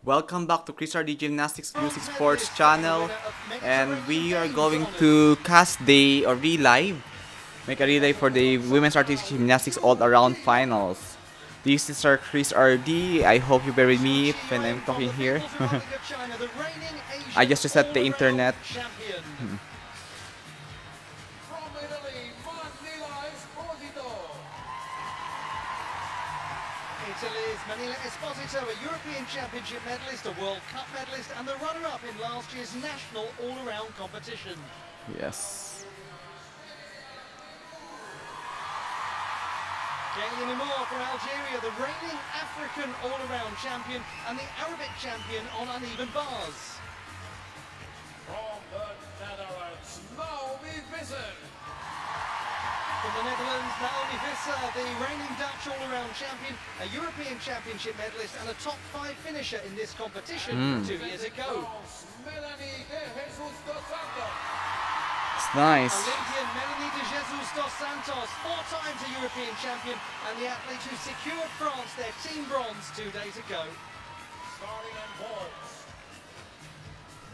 Welcome back to Chris RD Gymnastics Music Sports channel, and we are going to cast the or make a relay for the Women's Artistic Gymnastics All-Around Finals. This is our Chris RD. I hope you bear with me when I'm talking here. I just reset the internet. Italy's Manila Esposito, a European Championship medalist, a World Cup medalist, and the runner-up in last year's national all-around competition. Yes. Gaëlle Moore from Algeria, the reigning African all-around champion and the Arabic champion on uneven bars. From the Netherlands, Naomi Visser. From the Netherlands, Naomi Visser, the reigning Dutch all-around champion, a European Championship medalist and a top 5 finisher in this competition 2 years ago. It's nice. Olympian Melanie de Jesus dos Santos, 4 times a European champion, and the athlete who secured France their team bronze 2 days ago. Starting on boards.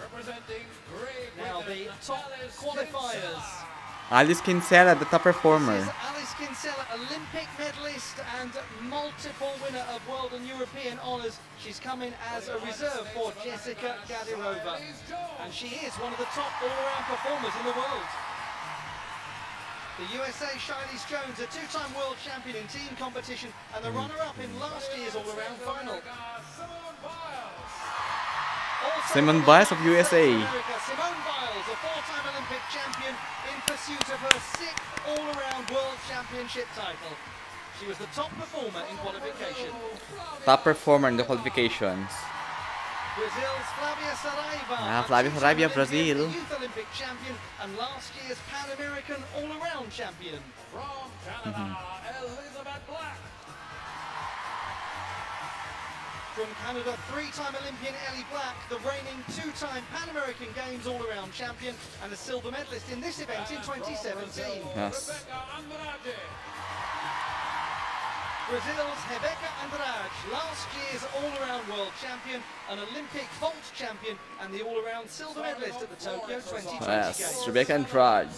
Representing Great Now the Britain, top Alice qualifiers. Alice Kinsella, the top performer. This is Alice Kinsella, Olympic medalist and multiple winner of world and European honours. She's coming as a reserve for Jessica Gadirova, and she is one of the top all-around performers in the world. The USA Shiley's Jones, a 2-time world champion in team competition and the runner-up in last year's all-around final. Simone Biles of USA. Simone Biles, a 4-time Olympic champion in pursuit of her 6th all-around world championship title. She was the top performer in qualification. Top performer in the qualifications. Brazil's Flavia Saraiva, Flavia Saraiva, Brazil. The Youth Olympic champion and last year's Pan American all-around champion. From Canada, Elizabeth Black. From Canada, 3-time Olympian Ellie Black, the reigning 2-time Pan American Games all-around champion and a silver medalist in this event in 2017. Yes. Brazil's Rebeca Andrade, last year's all-around world champion, an Olympic vault champion and the all-around silver medalist at the Tokyo 2020 Yes, Games. Rebecca Andrade.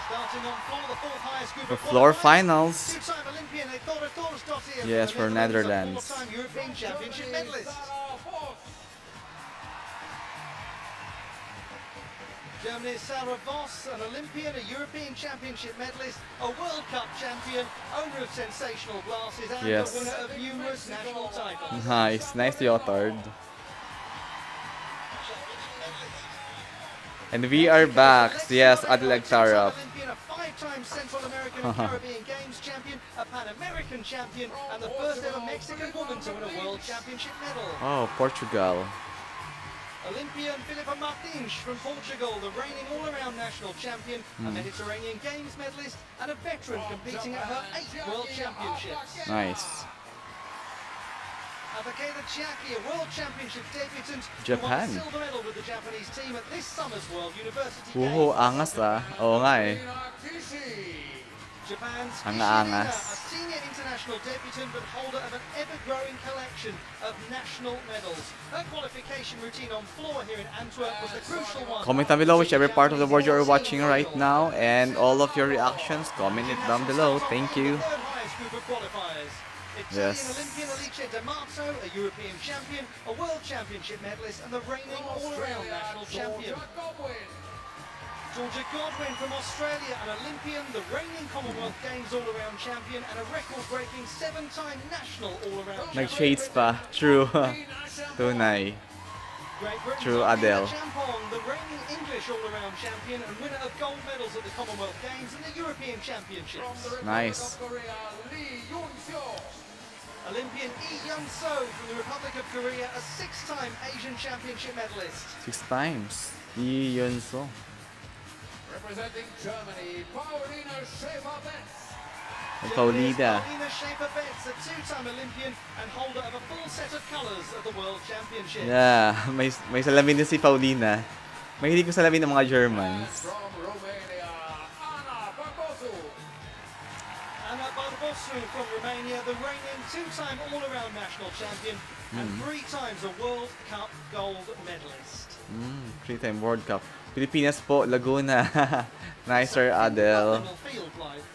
Starting on floor, the 4th highest group The of floor qualifiers. finals. 2-time Olympian Ethora Thorsdottir Yes, from for the Netherlands. a 4-time European Championship medalist. Germany's Sarah Voss, an Olympian, a European Championship medalist, a World Cup champion, owner of sensational glasses and Yes. a winner of numerous national titles. Nice, nicely authored. And we are back. Yes, Adelaide Tarap. Olympian, a 5-time Central American and Caribbean Games champion, a Pan American champion, and the first ever Mexican woman to win a World Championship medal. Oh, Portugal. Olympian Filipa Martins from Portugal, the reigning all-around national champion, a Mediterranean Games medalist, and a veteran competing at her 8th World Championships. Nice. Takeda Chiaki, a World Championship debutant, Japan. who won a silver medal with the Japanese team at this summer's World University Uho, Games. angas ah. Oo nga eh. Japan's Ang Kishirina, angas. a senior international debutant but holder of an ever-growing collection of national medals. Her qualification routine on floor here in Antwerp was the crucial one. Comment down below whichever part of the world you are watching right now, and all of your reactions, comment it down below. Thank you. The third highest group of qualifiers. Yes. Italian Olympian Alice D'Amato, a European champion, a World Championship medalist, and the reigning all-around national champion. Georgia Godwin from Australia, an Olympian, the reigning Commonwealth Games all-around champion, and a record-breaking 7-time national all-around champion. Nag-shades pa. True. Tunay. Great Britain's True, Olivia Adele. Champong, the reigning English all-around champion and winner of gold medals at the Commonwealth Games and the European Championships. Nice. Olympian Lee Young-so from the Republic of Korea, a 6-time Asian Championship medalist. 6 times. Lee Yun-so. Representing Germany, Paulina Schäfer-Betz. Paulina. Paulina Schäfer-Betz, a 2-time Olympian and holder of a full set of colours at the World Championships. Yeah, may salamin din si Paulina. Mahilig ko salamin ng mga Germans. From Romania, Ana Barbosu. Ana Barbosu through from Romania, the reigning two-time all-around national champion and three times a World Cup gold medalist. Three-time World Cup. Pilipinas po, Laguna. Nice, Sir So, in the Adel. continental field, Blythe,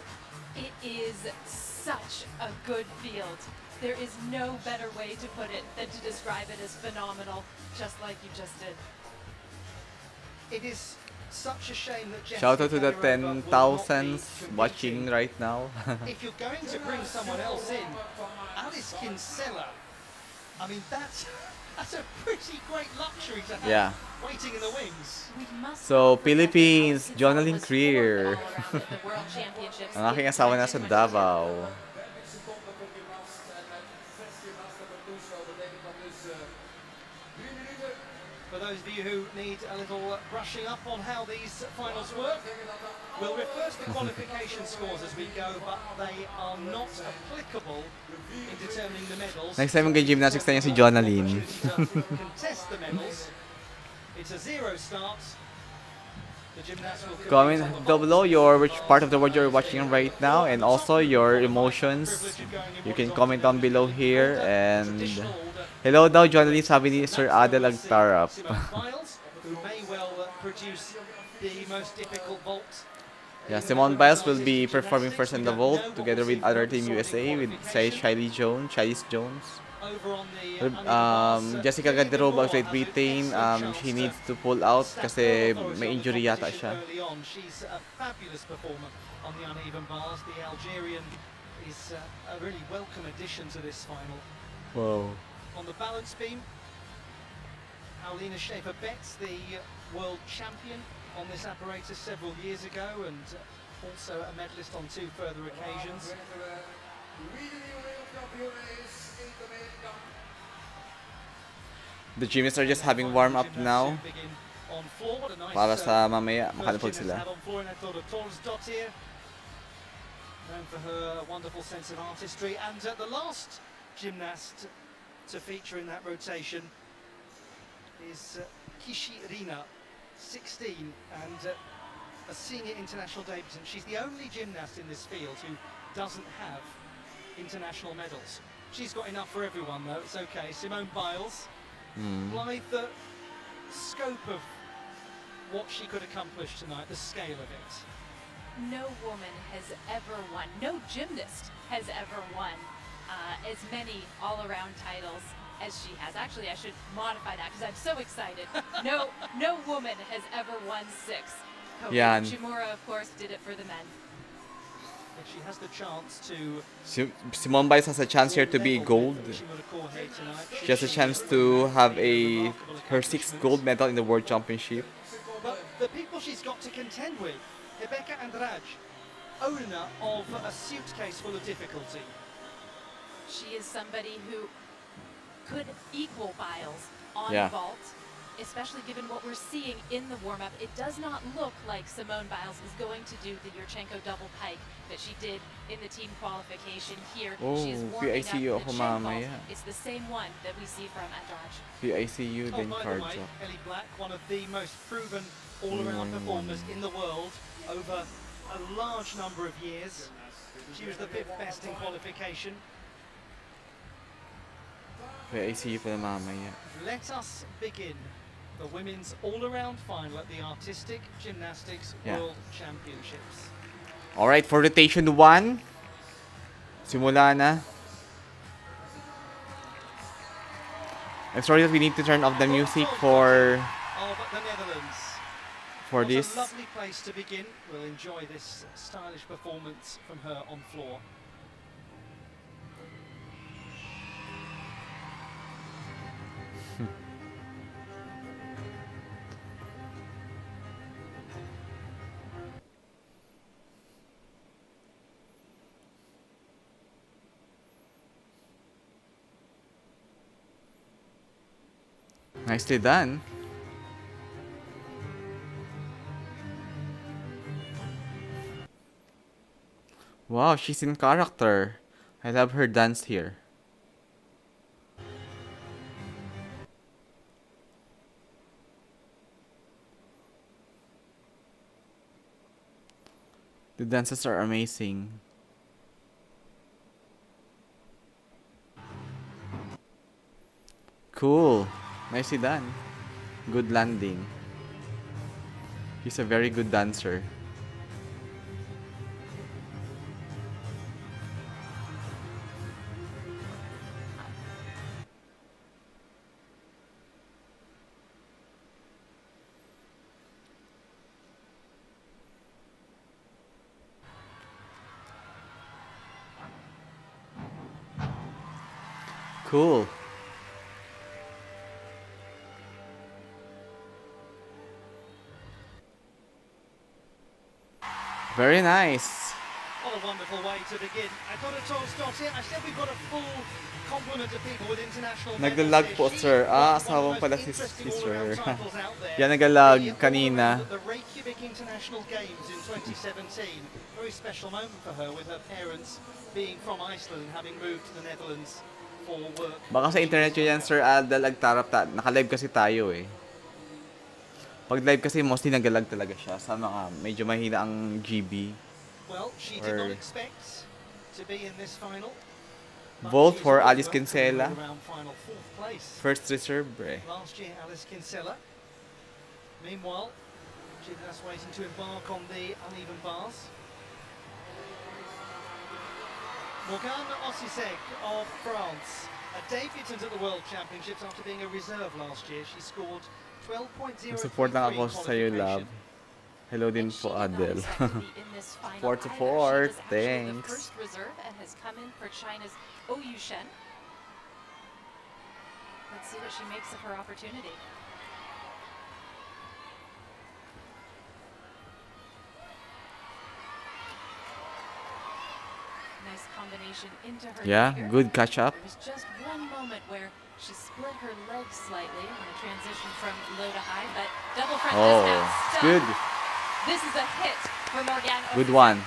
It is such a good field. There is no better way to put it than to describe it as phenomenal, just like you just did. it is such a shame that Jessica Shout out to the Gadirova will not be 10,000s watching competing. right now. If you're going to bring someone else in, Alice Kinsella, I mean, that's a pretty great luxury to have Yeah. waiting in the wings. We must So, not forget Philippines, that Alice Jonalyn was fourth Crier. all-around at the World Championships Ang aking in asawa nasa 2022. Davao. For those of you who need a little brushing up on how these finals work, we'll reverse the qualification scores as we go, but they are not applicable in determining the medals. Next time mag-gymnastics tayo si Jonalyn. Opportunity to contest the medals. It's a zero start. The gymnasts will compete Comment on the down below vault. your which part of the world you're watching right now, and also your emotions. You can comment down below here. And hello daw, Jonalyn, sabi ni Sir Adel Agtarap. Simone Biles, who may well produce the most difficult vault. Yeah, Simone Biles will be performing first in the vault together with other Team USA with Shiley Jones, Over on the uneven bars, Jessica Gadirova of Great Britain, she needs to pull out kasi may injury yata siya. early on. She's a fabulous performer on the uneven bars. The Algerian is a really welcome addition to this final. Wow. On the balance beam, Paulina Schaefer-Betts, the world champion on this apparatus several years ago, and also a medalist on two further occasions. The gymnasts are just having warm up now. On floor. What a nice, Para sa mamaya, first makalapag gymnast sila. had on floor, and I thought of Torsdottir, known for her wonderful sense of artistry, and the last gymnast to feature in that rotation is Kishi Rina, 16, and a senior international debutant. She's the only gymnast in this field who doesn't have international medals. She's got enough for everyone, though. It's okay. Simone Biles, Blythe, the scope of what she could accomplish tonight, the scale of it. No woman has ever won, no gymnast has ever won as many all-around titles as she has. Actually, I should modify that because I'm so excited. No woman has ever won 6. Kobe Yan. Shimura, of course, did it for the men. And she has the chance to Simone Biles has a chance here to be gold. She has a chance to have her 6th gold medal in the World Championship. But the people she's got to contend with, Rebecca Andrade, owner of a suitcase full of difficulty. She is somebody who could equal Biles on Yeah. vault, especially given what we're seeing in the warm-up. It does not look like Simone Biles is going to do the Yurchenko double pike that she did in the team qualification here. She is Oh, warming up PICU the ako chin vault. mamaya. It's the same one that we see from Andrade. PICU, Oh, then by the cards way, up. Ellie Black, one of the most proven all-around performers in the world over a large number of years. She was the 5th best in qualification. PICU pala mamaya. Let us begin the women's all-around final at the Artistic Gymnastics Yeah. World Championships. Alright, for rotation 1, simula na. I'm sorry that we need to turn off the music for Of the Netherlands. for What this. a lovely place to begin. We'll enjoy this stylish performance from her on floor. Nicely done. Wow, she's in character. I love her dance here. The dances are amazing. Cool. Nicely done. Good landing. He's a very good dancer. Cool. Very nice. What a wonderful way to begin. I got a toss dot here. I said we've got a full complement of people with international medals Naglalag here. po, She sir. won one asawang of the pala most si interesting sir. all-around titles out there. Yan nagalag The kanina. all-around at the Reykjavik International Games in 2017. Very special moment for her with her parents being from Iceland and having moved to the Netherlands for work. Baka sa internet yun yan, Sir Aldal. Naka-live kasi tayo eh. Pag live kasi mostly nagalag talaga siya sa mga medyo mahina ang GB. Well, she did not Or- expect to be in this final. but Vote she's for always Alice welcomed Kinsella. in the all-around final, fourth place. First reserve, eh. Last year, Alice Kinsella. Meanwhile, gymnasts waiting to embark on the uneven bars. Morgane Ossisek of France, a debutant at the World Championships after being a reserve last year. She scored 12.0. Support lang ako sa'yo, love. Hello din po, Adel. 4-4, thanks. The first reserve and has come in for China's Ou Shen. Let's see what she makes of her opportunity. Nice combination into her Yeah, dagger. good catch up. There was just one moment where she split her legs slightly in the transition from low to high, but double front Oh, dismount it's stuck. good. This is a hit for Morgane Good Ossisek. one.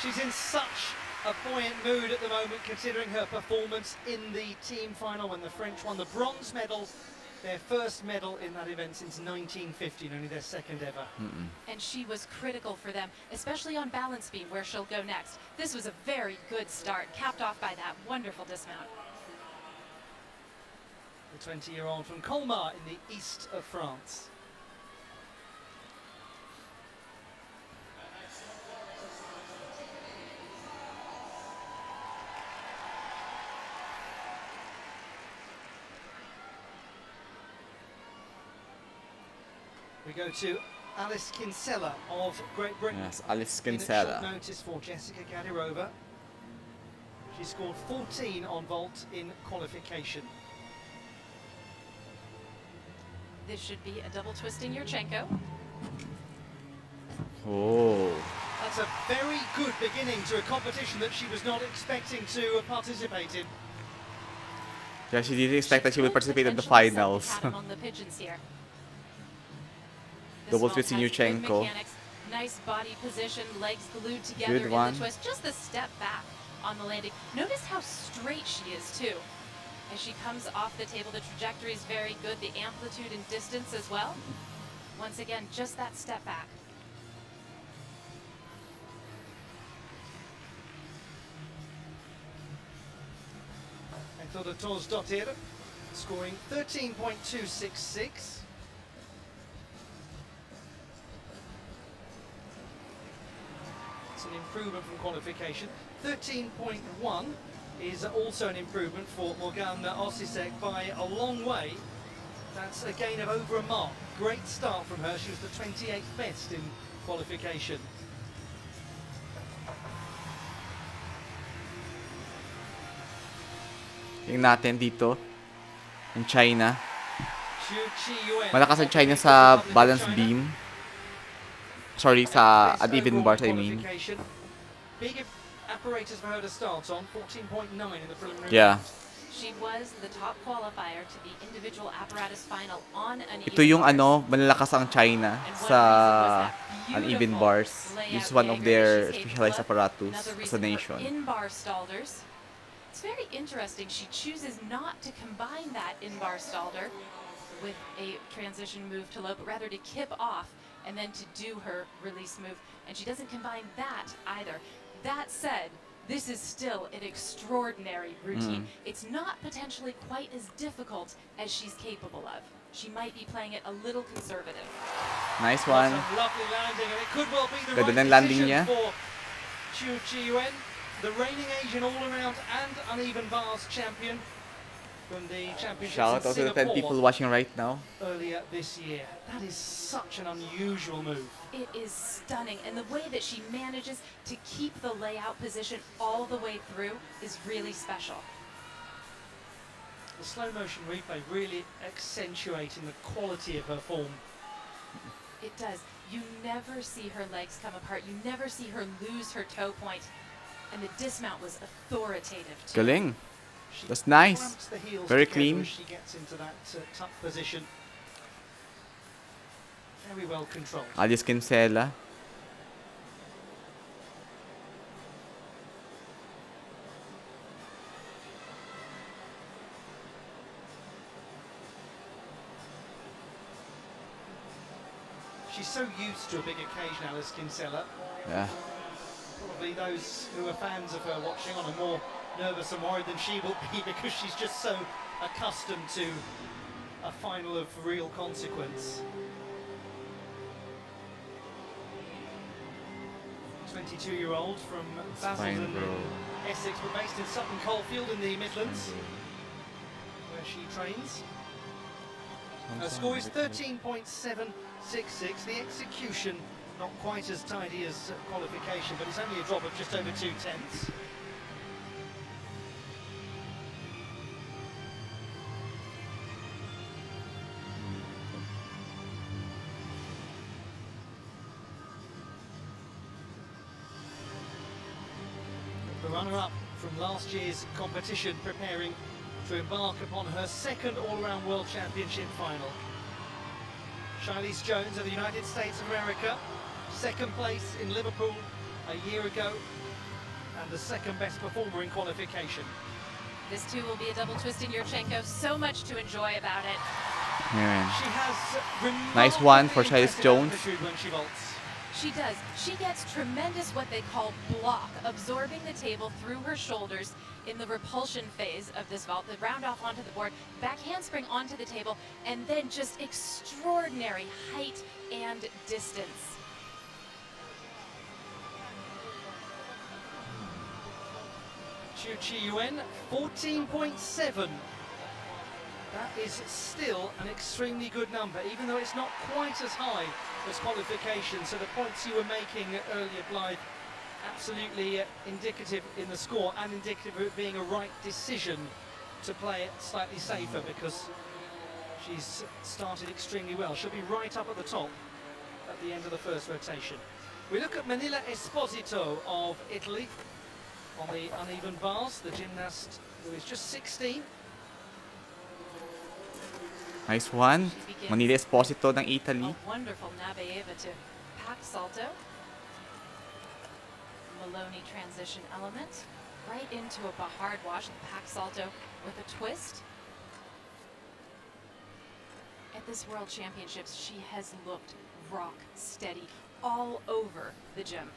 She's in such a buoyant mood at the moment, considering her performance in the team final when the French won the bronze medal, their first medal in that event since 1950, and only their second ever. And she was critical for them, especially on balance beam, where she'll go next. This was a very good start, capped off by that wonderful dismount. The 20-year-old from Colmar in the east of France. We go to Alice Kinsella of Great Britain. Yes, Alice In at Kinsella. short notice for Jessica Gadirova. She scored 14 on vault in qualification. This should be a double twisting Yurchenko. Oh. That's a very good beginning to a competition that she was not expecting to participate in. Yeah, she didn't expect that she would Pulled participate in the potential finals. second hat among the pigeons here. This Double vault twisting has good Yurchenko. mechanics, nice body position, legs glued together Good in one. the twist. Just the step back on the landing. Notice how straight she is too. As she comes off the table, the trajectory is very good. The amplitude and distance as well. Once again, just that step back. Ethel Torsdottir scoring 13.266. It's an improvement from qualification. 13.1 is also an improvement for Morgane Ossisek by a long way. That's a gain of over a mark. Great start from her. She was the 28th best in qualification. Tingnan natin dito. In China. Xu Qiyuan Malakas ang of the China People's sa Republic of balance China. beam. Sorry, sa Best uneven overall bars, I mean. qualification. Big apparatus for her to start on, 14.9 in the preliminary. Yeah. She was the top qualifier to the individual apparatus final on an Ito yung malalakas ang China sa uneven bars. This is one of their specialized apparatus as a nation. In-bar stalders. It's very interesting. She chooses not to combine that in-bar stalder with a transition move to low, but rather to kip off and then to do her release move. And she doesn't combine that either. That said, this is still an extraordinary routine. It's not potentially quite as difficult as she's capable of. She might be playing it a little conservative. Nice That's one. a lovely landing, and it could well be the Ganda right ng landing decision niya. for Chiu Chi-yuen, the reigning Asian all-around and uneven bars champion from the championships Shout in out to the 10 Singapore people watching right now. earlier this year. That is such an unusual move. It is stunning, and the way that she manages to keep the layout position all the way through is really special. The slow motion replay really accentuating the quality of her form. It does. You never see her legs come apart. You never see her lose her toe point. And the dismount was authoritative too. Galing. She That's nice. clamps the heels Very together clean. as she gets into that tuck position. Very well controlled. Alice Kinsella. She's so used to a big occasion, Alice Kinsella. Yeah. Probably those who are fans of her watching on are more nervous and worried than she will be because she's just so accustomed to a final of real consequence. 22-year-old from fine, Basildon, bro. Essex, but based in Sutton Coldfield in the Midlands, where she trains. Her score is 13.766. The execution not quite as tidy as qualification, but it's only a drop of just over 2/10. The runner-up from last year's competition, preparing to embark upon her second all-round World Championship final. Charlize Jones of the United States of America, second place in Liverpool a year ago, and the second best performer in qualification. This too will be a double twist in Yurchenko. So much to enjoy about it. Ayan. She has Nice one for remarkably Charlize impressive Jones. altitude when she vaults. She does. She gets tremendous what they call block, absorbing the table through her shoulders in the repulsion phase of this vault. The round off onto the board, back handspring onto the table, and then just extraordinary height and distance. Chiu Chi-yuen, 14.7. That is still an extremely good number, even though it's not quite as high as qualification. So the points you were making earlier, Blythe, absolutely indicative in the score and indicative of it being a right decision to play it slightly safer, because she's started extremely well. She'll be right up at the top at the end of the first rotation. We look at Manila Esposito of Italy on the uneven bars, the gymnast who is just 16. Nice one. Manila Esposito ng Italy. A wonderful Nabeeva to pack salto. Maloney transition element. Right into a Bahard wash, pack salto with a twist. At this World Championships, she has looked rock steady all over the gym.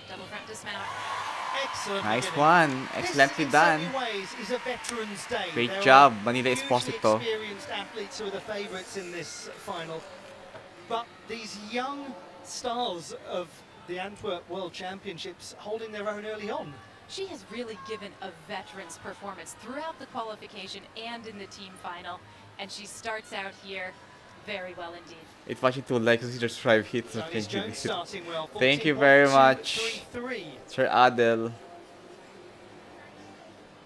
Double front dismount. Excellent. Nice beginning. one. Excellently This, in done. so many ways, is a veteran's day. Great There job, are Manila hugely Esposito. experienced athletes who are the favourites in this final. But these young stars of the Antwerp World Championships holding their own early on. She has really given a veteran's performance throughout the qualification and in the team final, and she starts out here very well indeed. It's watching to like consider strive hits. Charlize Jones starting well. Thank you very much. 14.233. Sir Adel.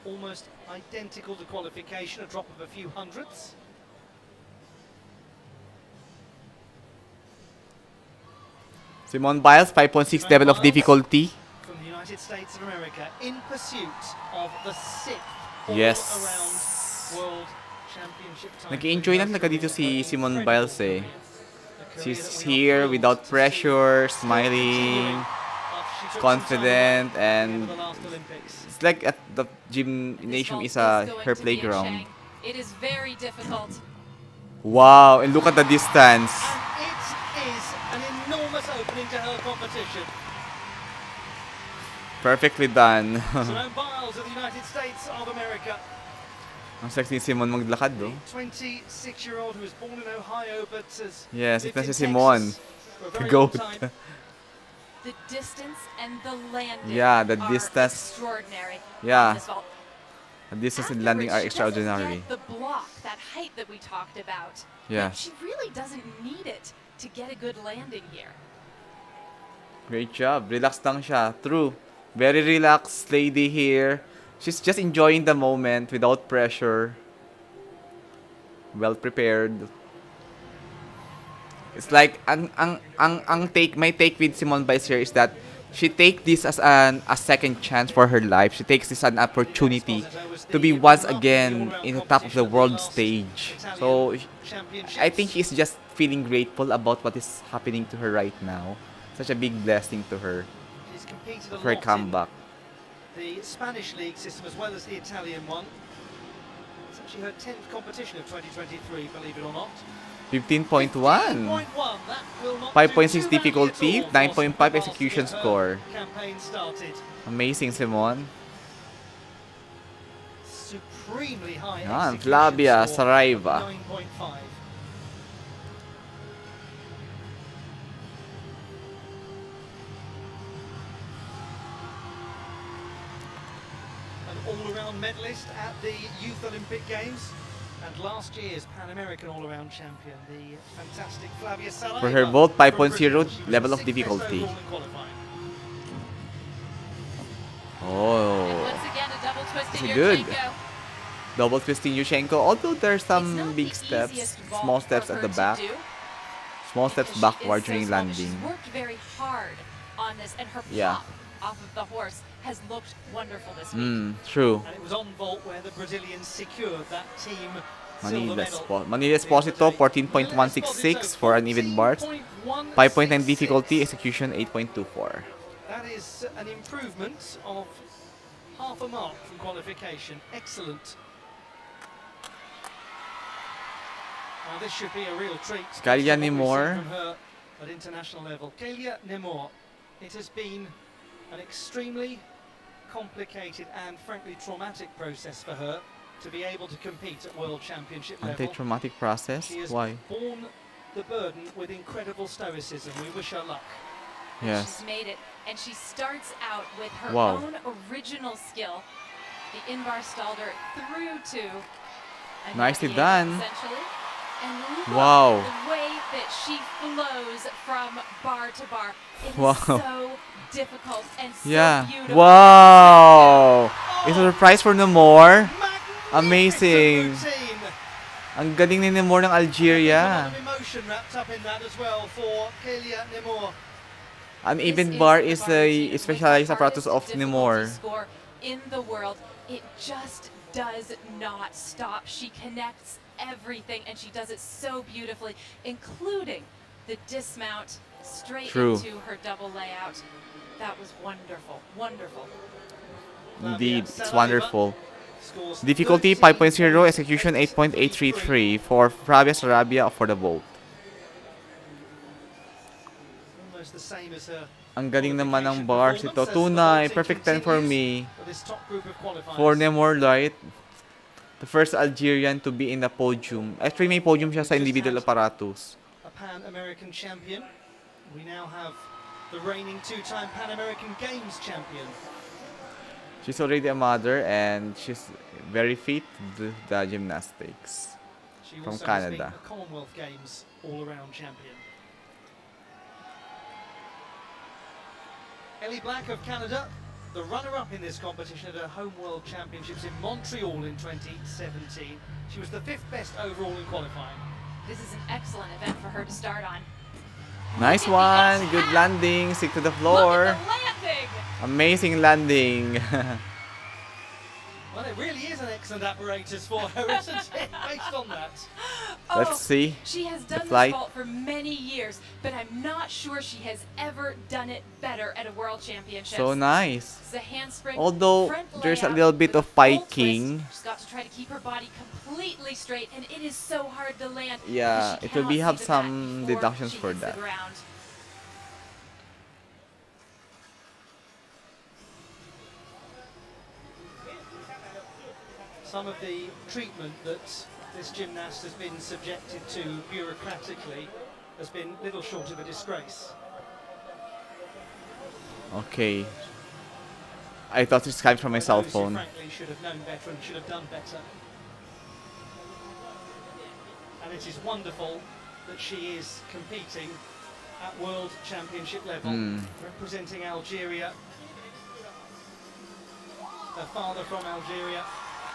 Almost identical to qualification, a drop of a few hundredths. Simone Biles, 5.6 level of difficulty. From the United States of America, in pursuit of the 6th Yes. all-around World Championship title. Nag-enjoy lang talaga dito si Simone Biles eh. She's here without pressure, smiling, confident, and it's like at the gymnasium is This vault her going to be a playground. Chang. It is very difficult. Wow, and look at the distance. And it is an enormous opening to her competition. Perfectly done. Simone Biles of the United States of America. Ang sexy ni Simone maglakad, The no? 26-year-old who was born in Ohio but has Yes, lived ito in si Simone. Texas for a very Goat. long time. The distance and the landing Yeah, the are distance. extraordinary. Yeah. On this vault. The distance and Afterwards, landing are she extraordinary. doesn't get the block, that height that we talked about. Yeah. But she really doesn't need it to get a good landing here. Great job. Relax lang siya. True. Very relaxed lady here. She's just enjoying the moment without pressure. Well prepared. It's like my take with Simone Biles here is that she take this as a second chance for her life. She takes this as an opportunity to be once again in the top of the world stage. So I think she's just feeling grateful about what is happening to her right now. Such a big blessing to her She's competed a for her lot in comeback. the Spanish league system as well as the Italian one. It's actually her 10th competition of 2023, believe it or not. 15.1. 15.1, that will not 5.6 do too badly difficulty, at all for 9.5 Simone execution to get her score. Campaign started. Amazing, Simone. Supremely high Yan, execution Flavia score, Saraiva. 9.5. An all-around medalist at the Youth Olympic Games and last year's Pan American all-around champion, the fantastic Flavia Saraiva. For her vault, from 5.0 Brazil. She was level the of 6th best difficulty. overall in qualifying. And Oh, once again, a double twist It's in good. Yurchenko. double twisting Yushchenko. Although there's It's some not big the steps, easiest vault small for steps at her the to back, do, small steps because she backward is so during small, but landing. She's worked very hard on this, and her Yeah. pop off of the horse has looked wonderful this week. True. And it was on vault where the Brazilians secured that team Manila silver medal. Manila Esposito 14.166 for an even bars. 5.9 difficulty, execution 8.24. That is an improvement of half a mark from qualification. Excellent. Now this should be a real treat. Kalia From what we've Nemor. seen from her at international level. Kalia Nemor. It has been an extremely complicated and frankly traumatic process for her to be able to compete at World Championship level. Anti-traumatic process? She has Why? borne the burden with incredible stoicism. We wish her luck. Yes. She's made it, and she starts out with her Wow. own original skill. The in-bar stalder through to a Nicely 98, done. essentially. And look Wow. at the way that she flows from bar to bar. It is Wow. so difficult and so Yeah. beautiful. Wow! It's a surprise for Namor. Magnificent Amazing. routine. Ang galing ni Namor ng There's a Algeria. lot of emotion wrapped up in that as well for Kalia Nemor. An This even is bar the is bar a routine with specialized the apparatus of hardest difficulty Namor. score in the world. It just does not stop. She connects everything, and she does it so beautifully, including the dismount straight True. into her double layout. That was wonderful, wonderful. Indeed, Flavia it's Saraiva wonderful. scores Difficulty 5.0, execution 8.833 for Flavia Sarabia for the vault. Almost the same as her Ang galing naman ng qualification bars ito. performance as the Tunay, vaulting perfect 10 for continues me. for this top group of qualifiers. For Namor Light, the first Algerian to be in the podium. Actually, may podium siya sa individual apparatus. A Pan-American champion. We now have the reigning two-time Pan-American Games champion. She's already a mother and she's very fit to do the gymnastics. She From also Canada. has been a Commonwealth Games all-around champion. Ellie Black of Canada, the runner-up in this competition at her home World Championships in Montreal in 2017. She was the 5th best overall in qualifying. This is an excellent event for her to start on. Nice Look at the one! Good attack. landing! Stick to the Look floor! at the landing! Amazing landing! Well, it really is an excellent apparatus for her, isn't it? Based on that. Let's see She has the done this flight. vault for many years, but I'm not sure she has ever done it better at a world championship. So nice. It's a handspring, Although front there's a layout little bit with of a full piking. twist. She's got to try to keep her body completely straight, and it is so hard to land. Yeah, because she it will be cannot have see the mat some before deductions she for hits the that. ground. Some of the treatment that this gymnast has been subjected to bureaucratically has been little short of a disgrace. Okay. I thought it's coming from my cell Those who phone. frankly should have known better and should have done better. And it is wonderful that she is competing at World Championship level, representing Algeria. Her father from Algeria.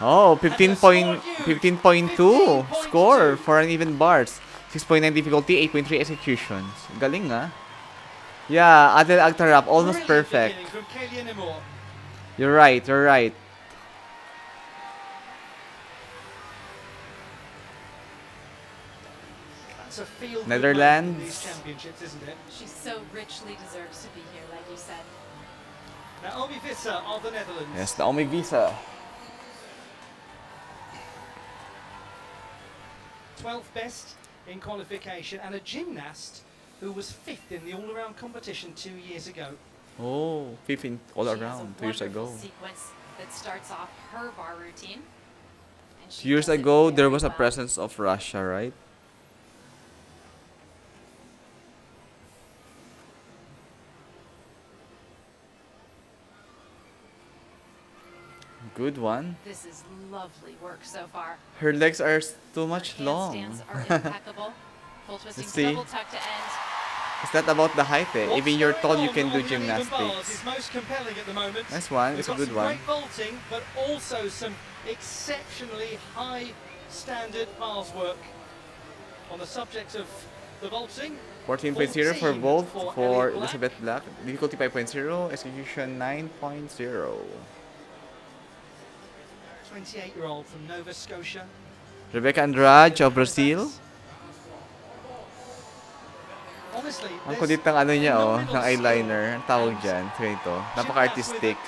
Oh, 15.2 score for an even bars. 6.9 difficulty, 8.3 executions. Galing ah. Yeah, Adel Agtarap, almost Brilliant perfect. beginning from Kaelian Imor. You're right, you're right. That's a feel-good Netherlands. moment in these championships, isn't it? She so richly deserves to be here, like you said. Naomi Visser of the Netherlands. Yes, Naomi Visa. 12th best in qualification, and a gymnast who was 5th in the all-around competition 2 years ago. Oh, 15 all She has a around, 2 years ago. wonderful sequence that starts off her bar routine. And she 2 years does it ago, there very was a well. presence of Russia, right? Good one. This is lovely work so far. Her legs are too much Her long. handstands are impeccable. Full twisting See? double tuck to end. It's not about the height eh. What's Even you're going tall, you on can do the uneven bars gymnastics. is most compelling at the moment. Nice one, We've it's a got good some one. great vaulting, but also some exceptionally high standard bars work. On the subject of the vaulting, 14.0 for 14 both for for Elliot Black. Elizabeth Black. Difficulty 5.0, execution 9.0. 28-year-old from Nova Scotia. Rebecca Andrade of Brazil. Honestly, Ang kulit ng ano niya oh, ng eyeliner. Ang tawag dyan. Ganito. Napaka-artistic.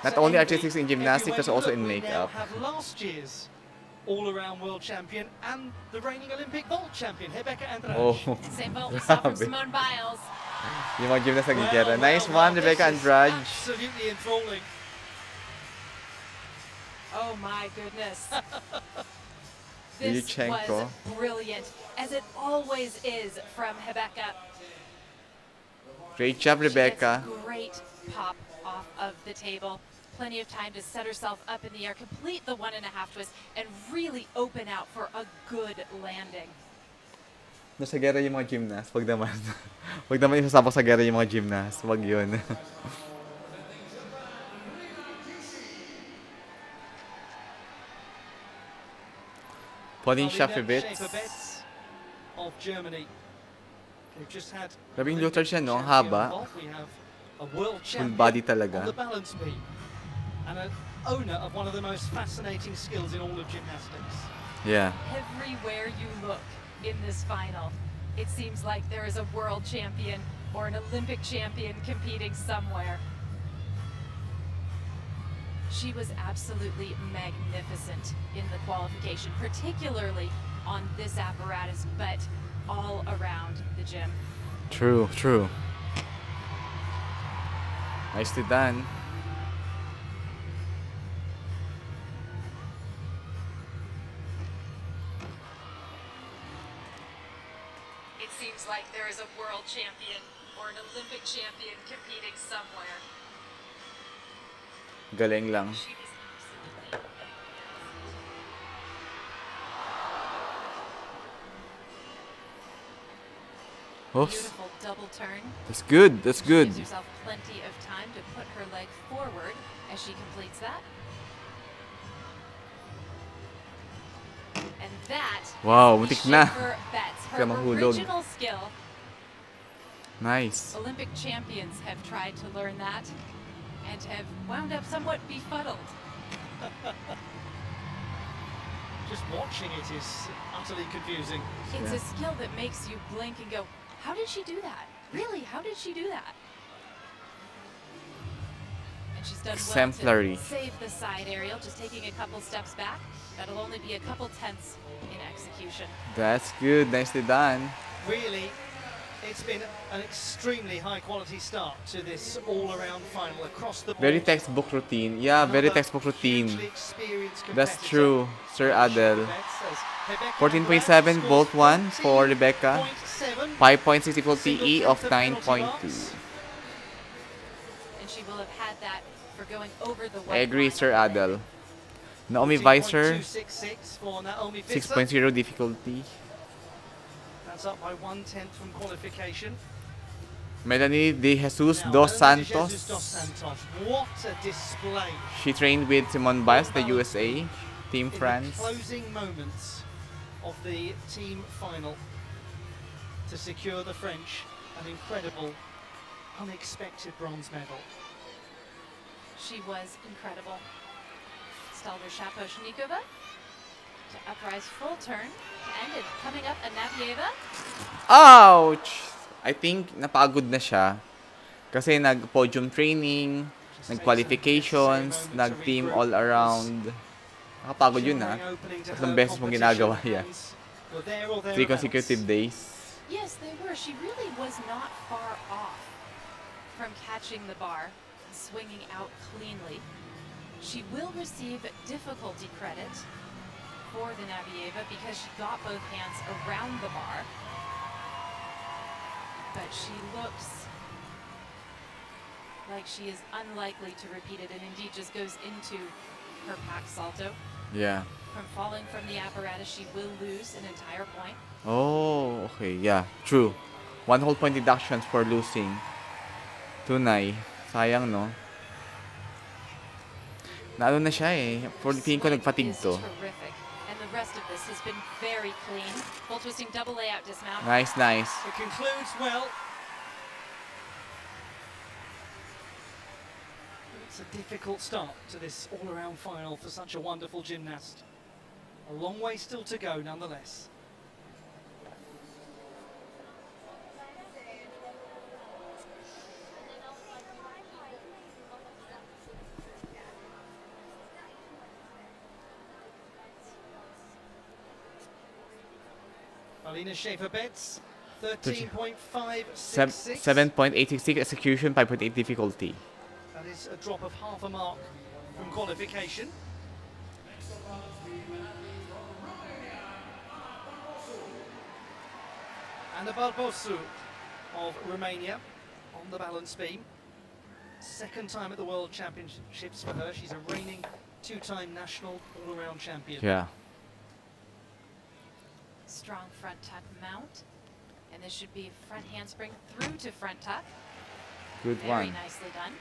Not only artistics in gymnastics, but also in makeup. We now have last year's all-around world champion and the reigning Olympic vault champion, Rebecca Andrade. Oh, Same vault we saw from Grabe. Simone Biles. yung mga gymnast na gigera. Well, Nice well, one, well, Rebecca this is Andrade. Absolutely enthralling. Oh my goodness. This Yuchenko. was brilliant, as it always is from Rebecca. Great job, Rebecca. She gets great pop off of the table. Plenty of time to set herself up in the air, complete the 1.5 twist, and really open out for a good landing. Nasa gera yung mga gymnast. Wag naman. Wag naman isasabak sa gera yung mga gymnast. Wag yun. Pauline Schafferbitz. Of Germany. We've just had Grabing Luther siya, no? Ang champion haba. vault. We have a world Full champion body on talaga. the balance beam and an owner of one of the most fascinating skills in all of gymnastics. Yeah. Everywhere you look in this final, it seems like there is a world champion or an Olympic champion competing somewhere. She was absolutely magnificent in the qualification, particularly on this apparatus, but all around the gym. True, true. Nicely done. It seems like there is a world champion or an Olympic champion competing somewhere. Galing lang. She was absolutely Oops. beautiful double turn. That's good. That's She good. gives herself plenty of time to put her leg forward as she completes that. And that Wow, is muntik the na. Schaefer Betts, her Kaya mahulog. original skill. Nice. Olympic champions have tried to learn that and have wound up somewhat befuddled. Just watching it is utterly confusing. It's a skill that makes you blink and go, how did she do that? Really, how did she do that? And she's done Exemplary. well to save the side aerial, just taking a couple steps back. That'll only be a couple tenths in execution. That's good. Nicely done. Really, it's been an extremely high-quality start to this all-around final across the board. Very textbook routine. Yeah, very Another textbook routine. hugely experienced That's competitor. true, Sir Adel. 14.7 14.7 bolt 1 for Rebecca. 5 points is equal to E of 9.2. And she will have had that for going over the I white agree, line Sir already. Adel. Naomi Weiser, 2.66 for Naomi Visser. 6.0 difficulty. That's up by 1/10 from qualification. Melanie De Jesus Now, dos Melanie De Jesus Santos. dos Santos. What a display She trained with Simone Biles, the USA, Team in the France. closing moments of the team final to secure the French an incredible, unexpected bronze medal. She was incredible. Stalder Shaposhnikova to uprise full turn to end it. Coming up, Anabieva. Ouch! I think napagod na siya. Kasi nag-podium training, nag-qualifications, nag-team all around. Nakapagod yun ha. Tatlong beses mong ginagawa yan. 3 consecutive days. Yes, they were. She really was not far off from catching the bar and swinging out cleanly. She will receive difficulty credit for the Nabieva because she got both hands around the bar. But she looks like she is unlikely to repeat it and indeed just goes into her pack salto. Yeah. From falling from the apparatus, she will lose an entire point. Oh, okay. Yeah, true. 1 whole point deductions for losing. Tunay. Sayang, no? Naano na siya eh. For feeling ko nagfatigue Is to. terrific. And the rest of this has been very clean. Full twisting double layout dismount. Nice, nice. It concludes well. It's a difficult start to this all-around final for such a wonderful gymnast. A long way still to go, nonetheless. Alina Schaefer-Betz, 13.566. 7.866 execution, 5.8 difficulty. That is a drop of half a mark from qualification. And the Barbosu of Romania on the balance beam. Second time at the World Championships for her. She's a reigning two-time national all-around champion. Yeah. Strong front tuck mount. And this should be front handspring through to front tuck. Good Very one. nicely done.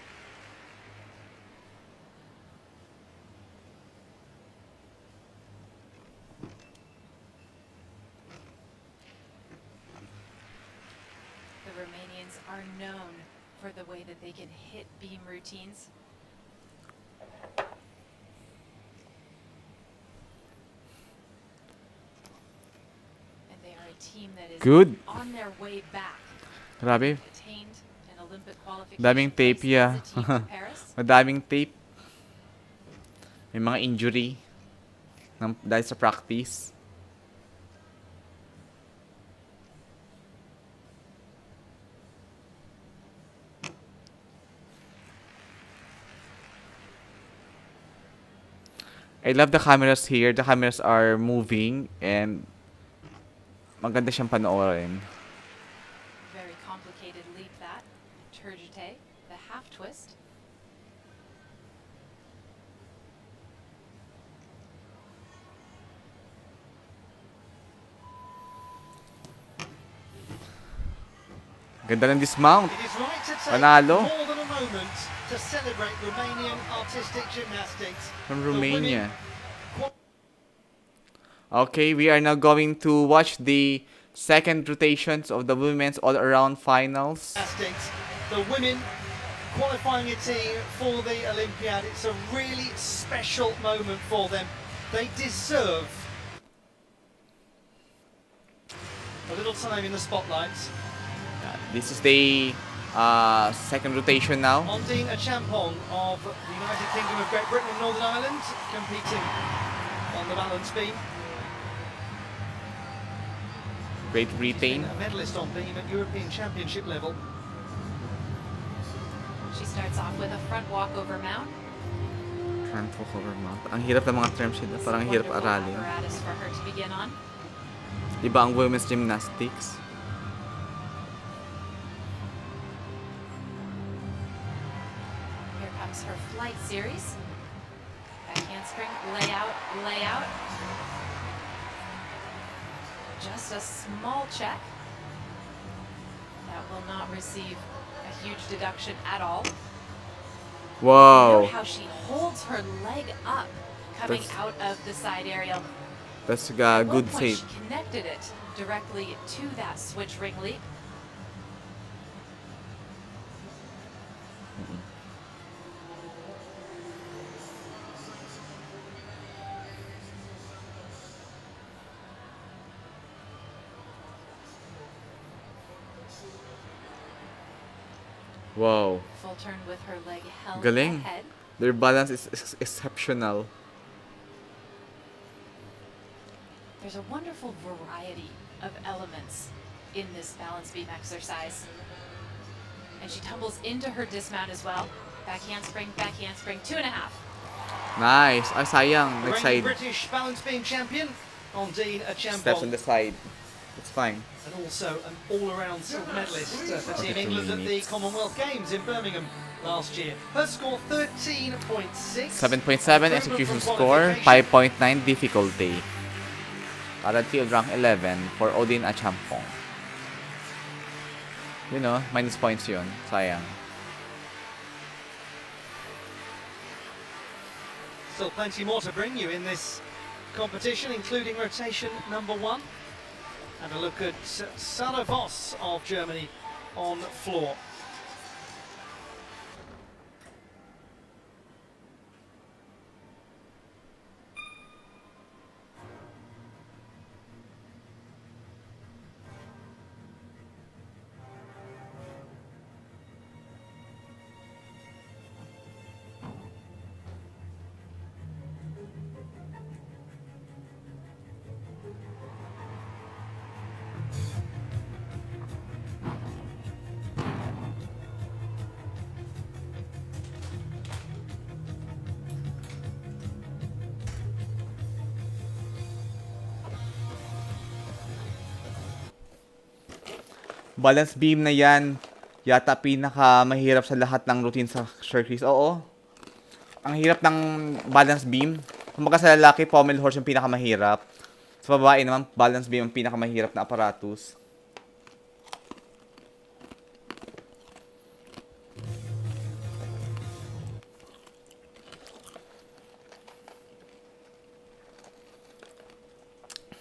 The Romanians are known for the way that they can hit beam routines. And they are a team that is Good. on their way back. Grabe. Attained an Olympic qualification. Daming tape, place yeah. as a team for Paris. Madaming tape. May mga injury. Dahil sa practice. I love the cameras here. The cameras are moving and maganda siyang panoorin. Very complicated leap that. Turgite, the half twist. Ganda ng dismount. It is right to take Panalo. more than a moment to celebrate Romanian artistic gymnastics. From The Romania. women Okay, we are now going to watch the second rotations of the women's all-around finals. gymnastics, the women qualifying a team for the Olympiad. It's a really special moment for them. They deserve a little time in the spotlights. This is the second rotation now. Ondine Achampong of the United Kingdom of Great Britain and Northern Ireland competing on the balance beam. Great She's retain. been a medalist on beam at European Championship level. She starts off with a front walkover mount. Front walkover mount. Ang hirap ng mga terms yun. Parang hirap Wonderful aralin. apparatus for her to begin on. Iba ang women's gymnastics. Here comes her flight series. Back handspring, layout, layout. Just a small check. That will not receive a huge deduction at all. Wow. Note how she holds her leg up coming That's- out of the side aerial. That's a At one good point, save. she connected it directly to that switch ring leap. Wow. Full turn with her leg held Galing. ahead. Their balance is exceptional. There's a wonderful variety of elements in this balance beam exercise. And she tumbles into her dismount as well. Back handspring, 2.5. Nice. Ay, sayang. The Next reigning side. British balance beam champion, Ondine Steps on Achampong. the side. It's fine. And also an all-around silver medalist for Okay, Team England at the minutes. Commonwealth Games in Birmingham last year. Her score 13.6. 7.7 execution score, 5.9 difficulty. Relative rank 11 for Ondine Achampong. You know, minus points yun. Sayang. Still plenty more to bring you in this competition, including rotation number 1. And a look at Sarah Voss of Germany on floor. Balance beam na yan, yata pinaka mahirap sa lahat ng routine sa circuits. Oo. Ang hirap ng balance beam. Kumbaga sa lalaki, pommel horse yung pinaka mahirap. Sa babae naman, balance beam ang pinaka mahirap na apparatus.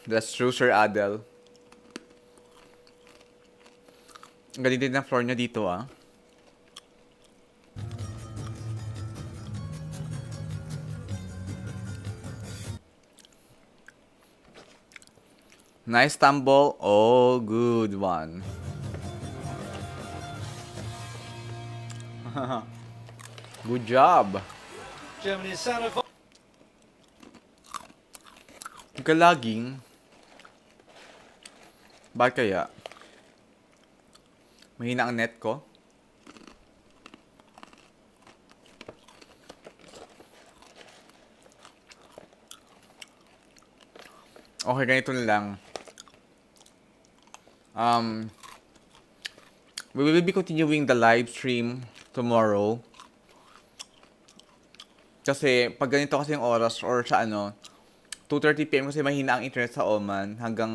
That's true, Sir Adel. Ang galing din ng floor niya dito, ah. Nice tumble. Oh, good one. Good job. Germany's Sarah Voss. Kalaging. Bakit kaya? Mahina ang net ko. Okay, ganito na lang. We will be continuing the live stream tomorrow. Kasi pag ganito kasi yung oras or sa 2:30 PM kasi mahina ang internet sa Oman hanggang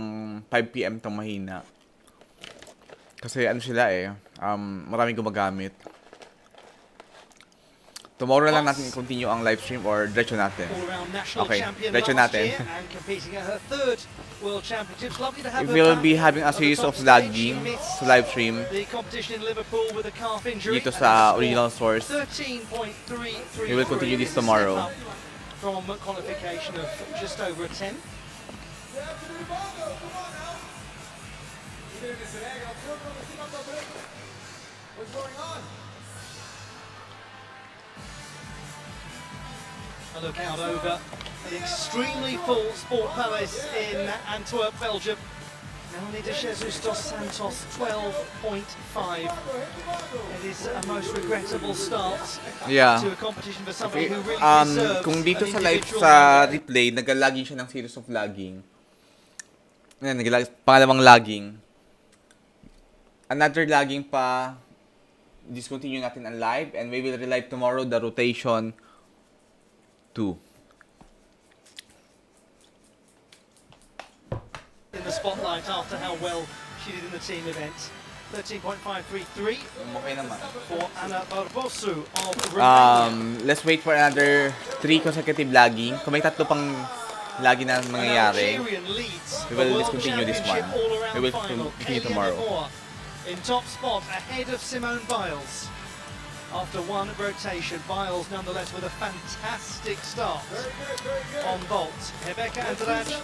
5 PM tong mahina. Kasi sila maraming gumagamit. Tomorrow na lang natin i-continue ang live stream or diretso natin. All-around national Okay, champion diretso last natin. year and competing at her third World Championships. Lovely to have We her will be back having a at the series top of stage. lagging She missed sa live stream the competition in Liverpool with a calf injury. dito and sa her original score source. 13.333. We will continue this It's a step tomorrow. up from qualification of just over a 10. What's going on? A look out over an extremely full Sport Palace in Antwerp, Belgium. Melanie de Jesus dos Santos, 12.5. It is a most regrettable start Yeah. to a competition for somebody who really Kung deserves dito an sa live individual sa medal. replay, nag-lagging siya ng series of lagging. Ayan, pangalawang lagging. Another lagging pa, discontinue natin ang live and we will relive tomorrow the rotation 2. In the spotlight after how well she did in the team event. 13.533 Okay naman. for Anna Barbosu of Romania. Let's wait for another 3 consecutive lagging. Kung may tatlo pang lagi na mangyayari, Algerian leads we will the World discontinue this one. Championship all-around We will final. continue Kaylia tomorrow. Moore in top spot ahead of Simone Biles. After one rotation, Biles nonetheless with a fantastic start on vault. Rebecca Andrade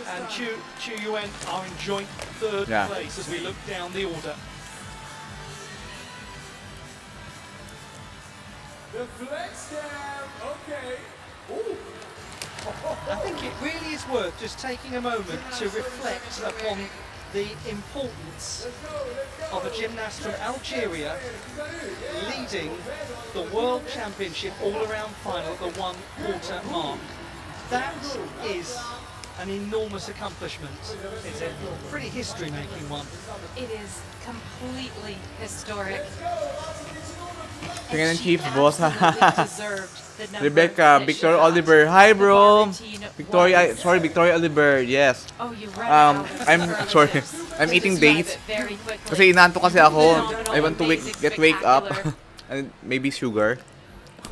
and Chu Yuen are in joint third Yeah. place as we look down the order. The flex jam. Okay. Ooh. I think it really is worth just taking a moment to reflect upon the importance of a gymnast from Algeria leading the World Championship all-around final at the 1/4 mark. That is an enormous accomplishment. It's a pretty history-making one. It is completely historic. Tingnan ng And she Chiefs, boss. absolutely deserved the number Rebecca, that she Victoria got. Oliver. Hi, The bro. bar routine was- Victoria Oliver. Yes. Oh, you ran out of I'm sorry. superlatives I'm to eating describe dates. it very quickly. Kasi inaantok kasi ako. Phenomenal, I want to amazing, wake up. spectacular. And maybe sugar.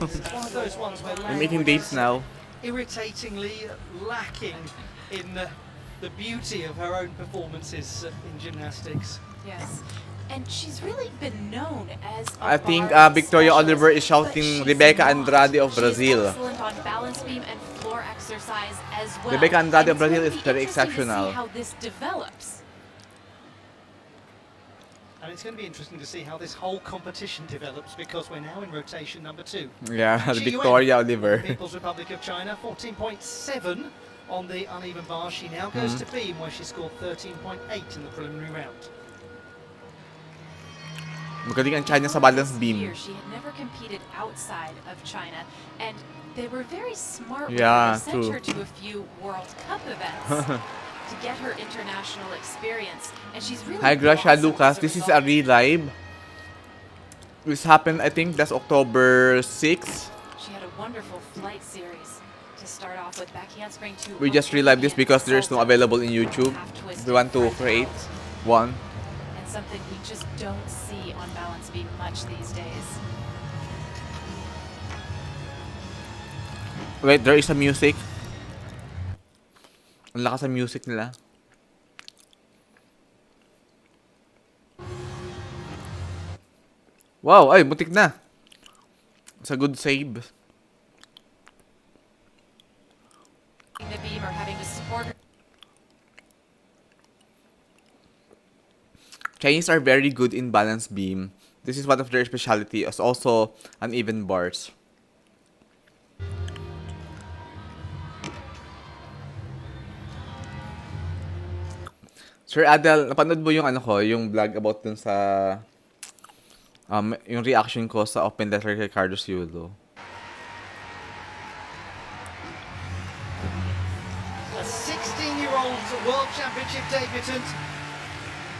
It's one of those ones where I'm eating language dates is now. irritatingly lacking in the beauty of her own performances in gymnastics. Yes. And she's really been known as I a think bar Victoria specialist, Oliver is but shouting she's Rebecca not. Andrade of She's Brazil. excellent on balance beam and floor exercise as well. Rebecca Andrade And of Brazil it's is going very to be interesting to exceptional. see how this develops. And it's going to be interesting to see how this whole competition develops because we're now in rotation number 2. Yeah, Xu Yuan, Victoria Oliver. People's Republic of China, 14.7 on the uneven bar. She now goes to beam where she scored 13.8 in the preliminary round. Magaling ang China sa balance This beam. year, she had never competed outside of China, and they were very smart with Yeah, her. They sent true. her to a few World Cup events to get her international experience, and she's really Hi, Gracia blossomed Lucas. as This is a result. relive. This happened, I think, that's October 6. She had a wonderful flight series to start off with back handspring to We just relived this because there's no available in YouTube. half twist We want to front create out, one. and something we just don't see on balance beam much these days. Wait, there is a music. Ang lakas ng music nila. Wow, ay, butik na. It's a good save. The beam or having to support her. Chinese are very good in balance beam. This is one of their specialty as also uneven bars. Sir Adel, napanood mo yung yung vlog about dun sa yung reaction ko sa open letter kay Carlos Yulo. A 16-year-old World Championship debutant.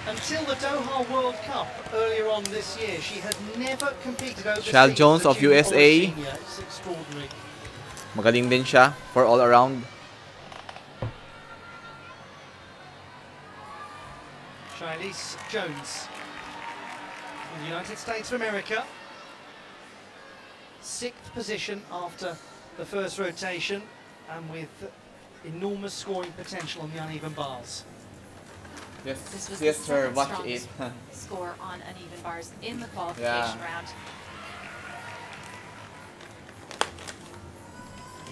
Until the Doha World Cup earlier on this year, she had never competed overseas. Shal Jones as a of junior or a USA. senior. It's extraordinary. Magaling din siya for all around. Charlize Jones from the United States of America. 6th position after the first rotation and with enormous scoring potential on the uneven bars. Yes, This was yes the sir, second watch it. strongest score on uneven bars in the qualification round.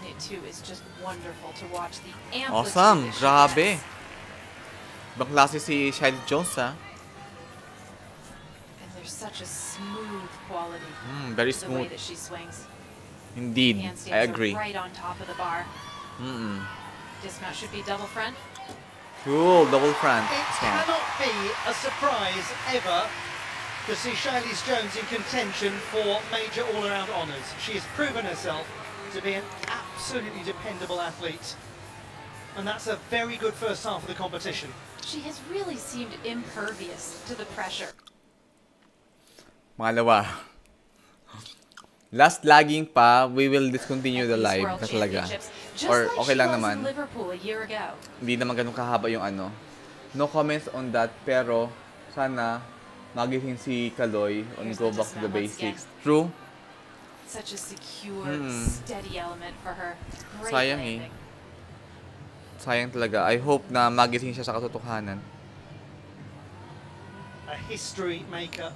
And it too is just wonderful to watch the amplitude Awesome, that she grabe. gets. Ibang klase si Shiley Jones, ha? And there's such a smooth quality Very to the way smooth. that she swings. Indeed. Handstands I are agree. right on top of the bar. Dismount should be double front. Cool. Double front. It Dismount. cannot be a surprise ever to see Shiley Jones in contention for major all-around honours. She has proven herself to be an absolutely dependable athlete. And that's a very good first half of the competition. She has really seemed impervious to the pressure. Pangalawa. Last lagging pa, we will discontinue the At these live World na talaga. Championships, just Or like okay she lang was naman. in Liverpool a year ago. Hindi naman ganun kahaba yung ano. No comments on that, pero sana magising si Kaloy on Here's go the back to the dismount once basics. True. Such a secure, steady element for her. Great Sayang landing. Sayang talaga. I hope na magising siya sa katotohanan. A history maker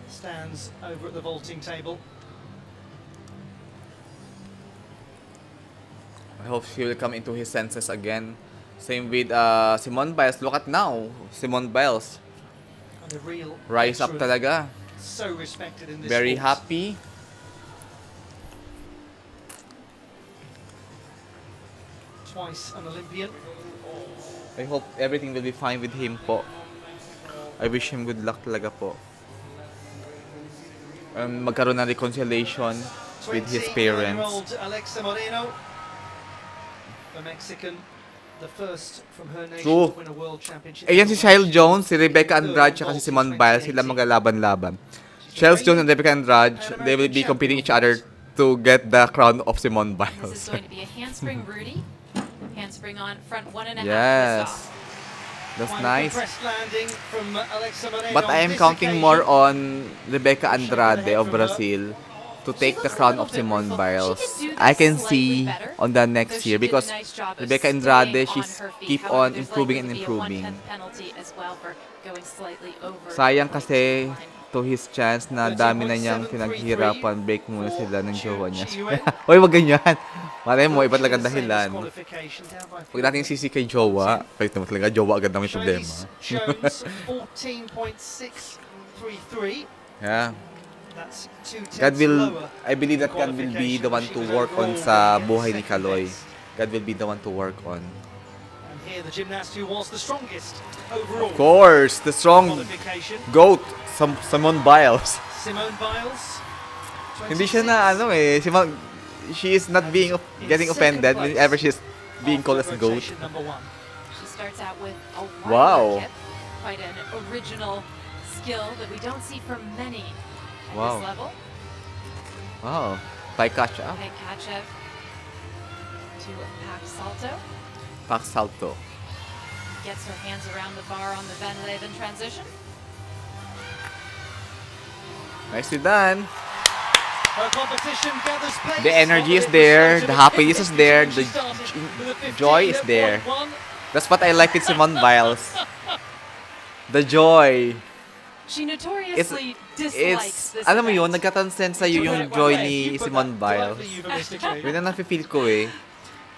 stands over at the vaulting table. I hope she will come into his senses again. Same with Simone Biles. Look at now. Simone Biles. And a real Rise up veteran, talaga. so respected in this Very sport. happy. Twice an Olympian. I hope everything will be fine with him po. I wish him good luck talaga po. Magkaroon ng reconciliation with his parents. 20-year-old Alexa Moreno, the Mexican, the first from her nation True. to win a world championship. Ayan si Shiley Jones, si Rebecca Andrade, at si Simone Biles. Sila maglalaban-laban. Shiley Jones and Rebecca Andrade, they will be competing each other to get the crown of Simone This is Biles. going to be a handspring Rudy. Handspring on front 1.5 Yes. twist off. That's Quite a nice. compressed landing from Alexa Moreno But I on am this counting occasion. more on Rebecca Andrade of Brazil to take the crown of Simone Biles. I can see on the next year because Rebecca Andrade, she's keep on improving and improving. Sayang kasi to his chance na dami na niyang pinaghihirapan, break muna sila ng jowa niya. Uy, wag ganyan. Malay mo, iba talaga dahilan. Pag natin sisi kay jowa, kahit naman talaga jowa agad na may problema. Jones 14.633. Yeah. That's 2 God tenths will, lower. I believe that God will be the one to work on sa buhay ni Kaloy. God will be the one to work on. And here the gymnast who was the strongest overall. Of course, the strong Qualification. GOAT, Simone Biles. Simone Biles. Hindi siya na ano eh, she is not being getting offended whenever she's being called as GOAT. Rotation number 1. She starts out with a Wow. wider kip, quite an original skill that we don't see from many at Wow. this level. Wow, by catch up, Kachev to Pak Salto. back salto. Gets her hands around the bar on the Van Leeuwen transition. Nicely done. Her competition gathers pace. The energy is What it was there, such the an happiness is there, she the started with a joy is 15 there. at 1-1. That's what I like with Simone Biles. The joy. She notoriously dislikes It's, this alam mo yun, event. nagkatranscend sa'yo yung joy ni Simone Biles. Yun ang nafe-feel ko eh.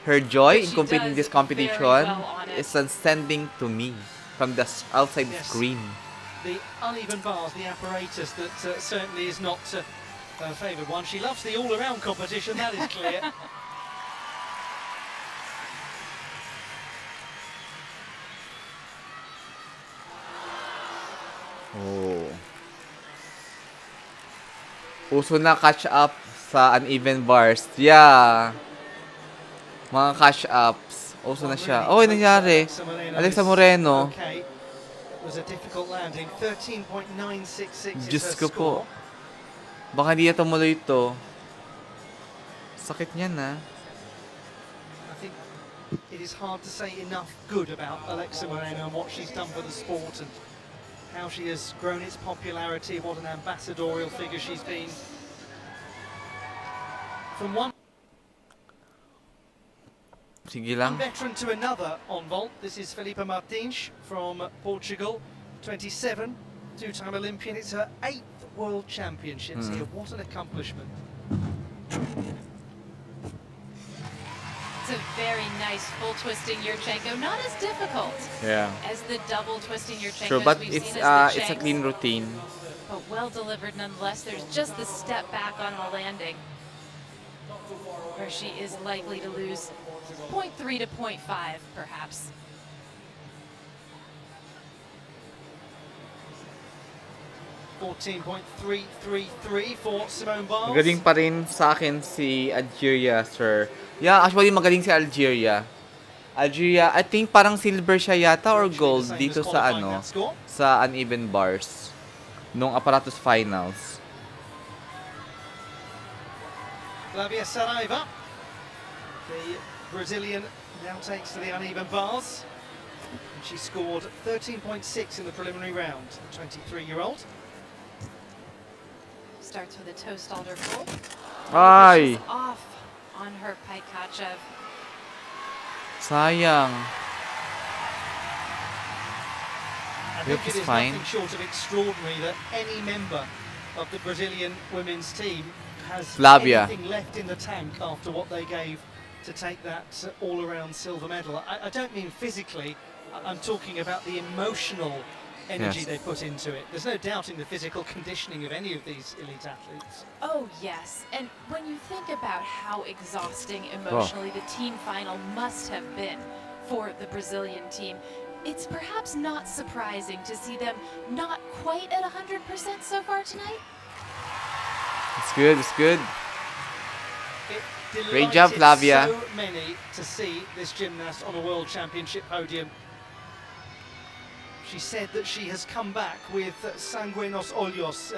Her joy in competing this competition is transcending to me from the outside Yes. screen. The uneven bars, the apparatus that certainly is not her favoured one. She loves the all-around competition, that is clear. Oh. Uso na catch up sa uneven bars. Yeah. Mga catch ups. Uso na siya. Oh, ano nangyari? Alexa Moreno. Okay. It was a difficult landing. 13.966 is Diyos her ko po. score. Baka hindi na tumuloy ito. Sakit niya na. I think it is hard to say enough good about Alexa Moreno and what she's done for the sport and how she has grown its popularity, what an ambassadorial figure she's been. From one Sige lang. veteran to another on vault, this is Filipa Martins from Portugal, 27, two-time Olympian. It's her 8th World Championships here. What an accomplishment. It's a very nice full twisting Yurchenko. Not as difficult Yeah. as the double twisting Yurchenko Sure, but we've it's seen as the it's a Shanks, clean routine. but well delivered nonetheless. There's just the step back on the landing where she is likely to lose 0.3 to 0.5 perhaps. .333 for Simone Biles. Magaling pa rin sa akin si Algeria, sir. Yeah, actually magaling si Algeria. Algeria, I think parang silver siya yata or gold dito sa ano, sa uneven bars nung apparatus finals. Flavia Saraiva, the Brazilian, now takes to the uneven bars. And she scored 13.6 in the preliminary round, 23-year-old. Starts with a toe stalder pull. Ay! Off on her Paikachev. Sayang. I Yep, think it's it is fine. nothing short of extraordinary that any member of the Brazilian women's team has Flavia. anything left in the tank after what they gave to take that all-around silver medal. I don't mean physically, I'm talking about the emotional energy Yes. they put into it. There's no doubting the physical conditioning of any of these elite athletes. Oh yes, and when you think about how exhausting emotionally the team final must have been for the Brazilian team, it's perhaps not surprising to see them not quite at 100% so far tonight. It's good, it's good. It Great job, delighted Flavia. so many to see this gymnast on a World Championship podium. She said that she has come back with sangue nos olhos,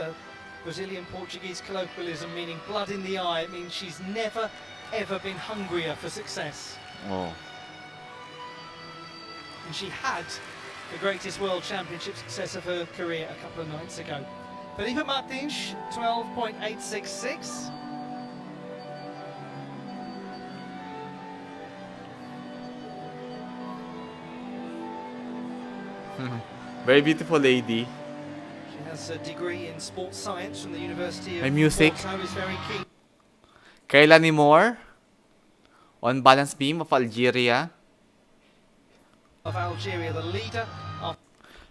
Brazilian Portuguese colloquialism meaning blood in the eye. It means she's never ever been hungrier for success. Oh. And she had the greatest World Championship success of her career a couple of nights ago. Felipe Martins, 12.866. Very beautiful lady. She has a degree in sports science from the University of May music. Porto, is very keen. Kayla Nimor on balance beam of Algeria. Of Algeria, the leader of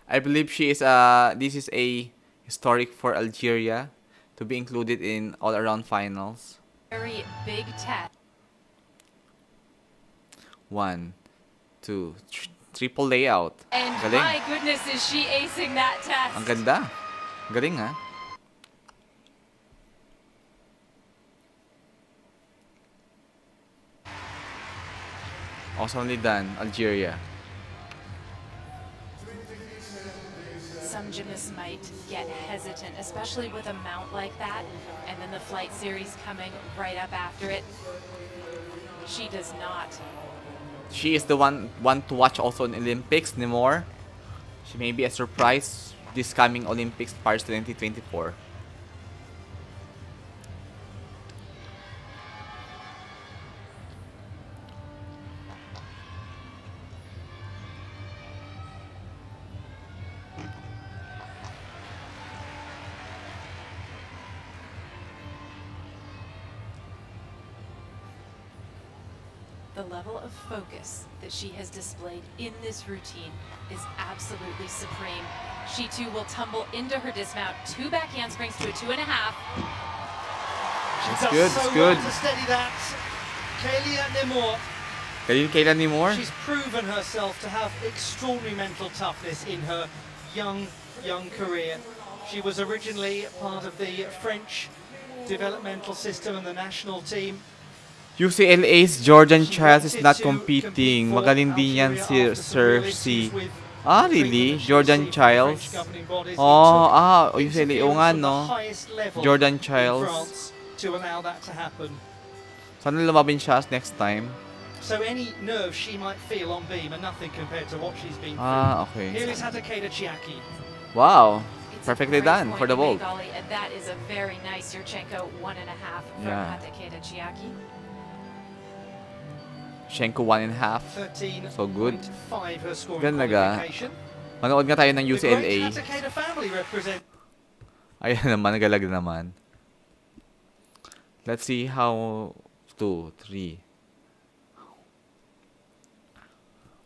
I believe she is this is a historic for Algeria to be included in all-around finals. Very big test. 1, 2, triple layout. And Galing. my goodness, is she acing that test. Ang ganda. Galing ha. Awesomely done, Algeria. Some gymnasts might get hesitant, especially with a mount like that, and then the flight series coming right up after it. She does not. She is the one to watch also in Olympics, Nimor. She may be a surprise this coming Olympics Paris 2024. The level of focus that she has displayed in this routine is absolutely supreme. She too will tumble into her dismount, 2 back handsprings to a 2.5. She It's does good, so it's well good. to steady that. Kayla Nimor. She's proven herself to have extraordinary mental toughness in her young career. She was originally part of the French developmental system and the national team. UCLA's Jordan Childs is not competing. Magaling din yan si Sir C. Ah, really? Jordan Childs? Oh, UCLA. Oo nga, no? Jordan Childs. To allow that to happen. Sana lumabin siya next time. So any nerve she might feel on beam are nothing compared to what she's been through. Ah, okay. Here is Hatakeda Chiaki. Wow. It's Perfectly a great done point for the you vault. make, Ollie, and that is a very nice Yurchenko 1.5 from Yeah. Hatakeda Chiaki. Shenko 1.5. 13.5 So good. her scoring Ganda ga. qualification. Manood nga tayo ng The great UCLA. Hatakeda family represent. Ayan naman, nagalag naman. Let's see how 2, 3.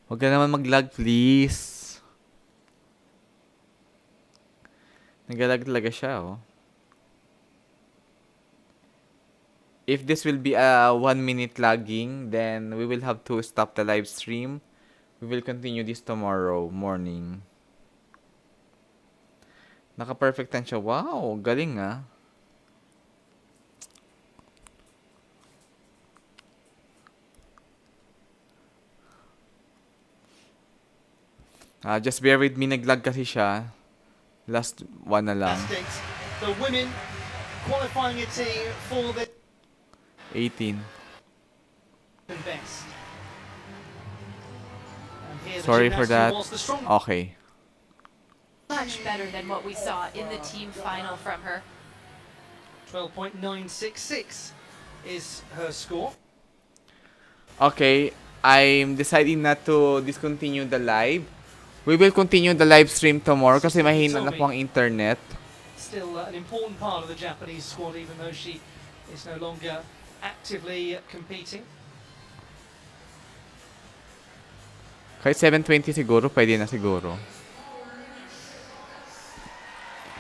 Huwag ka naman mag-lag, please. Nag-lag talaga siya, oh. If this will be a 1-minute lagging, then we will have to stop the live stream. We will continue this tomorrow morning. Naka-perfect 10 siya. Wow, galing ah. Just bear with me, nag-lag kasi siya. Last one na lang. Gymnastics, the women qualifying a team for the 18. best. And here the Sorry for gymnast that. who was the strongest. Okay. Much better than what we saw in the team final from her. 12.966 is her score. Okay, I'm deciding not to discontinue the live. We will continue the live stream tomorrow kasi mahina na po ang internet. Still an important part of the Japanese squad, even though she is no longer actively competing. Kahit 7:20 siguro, pwede na siguro.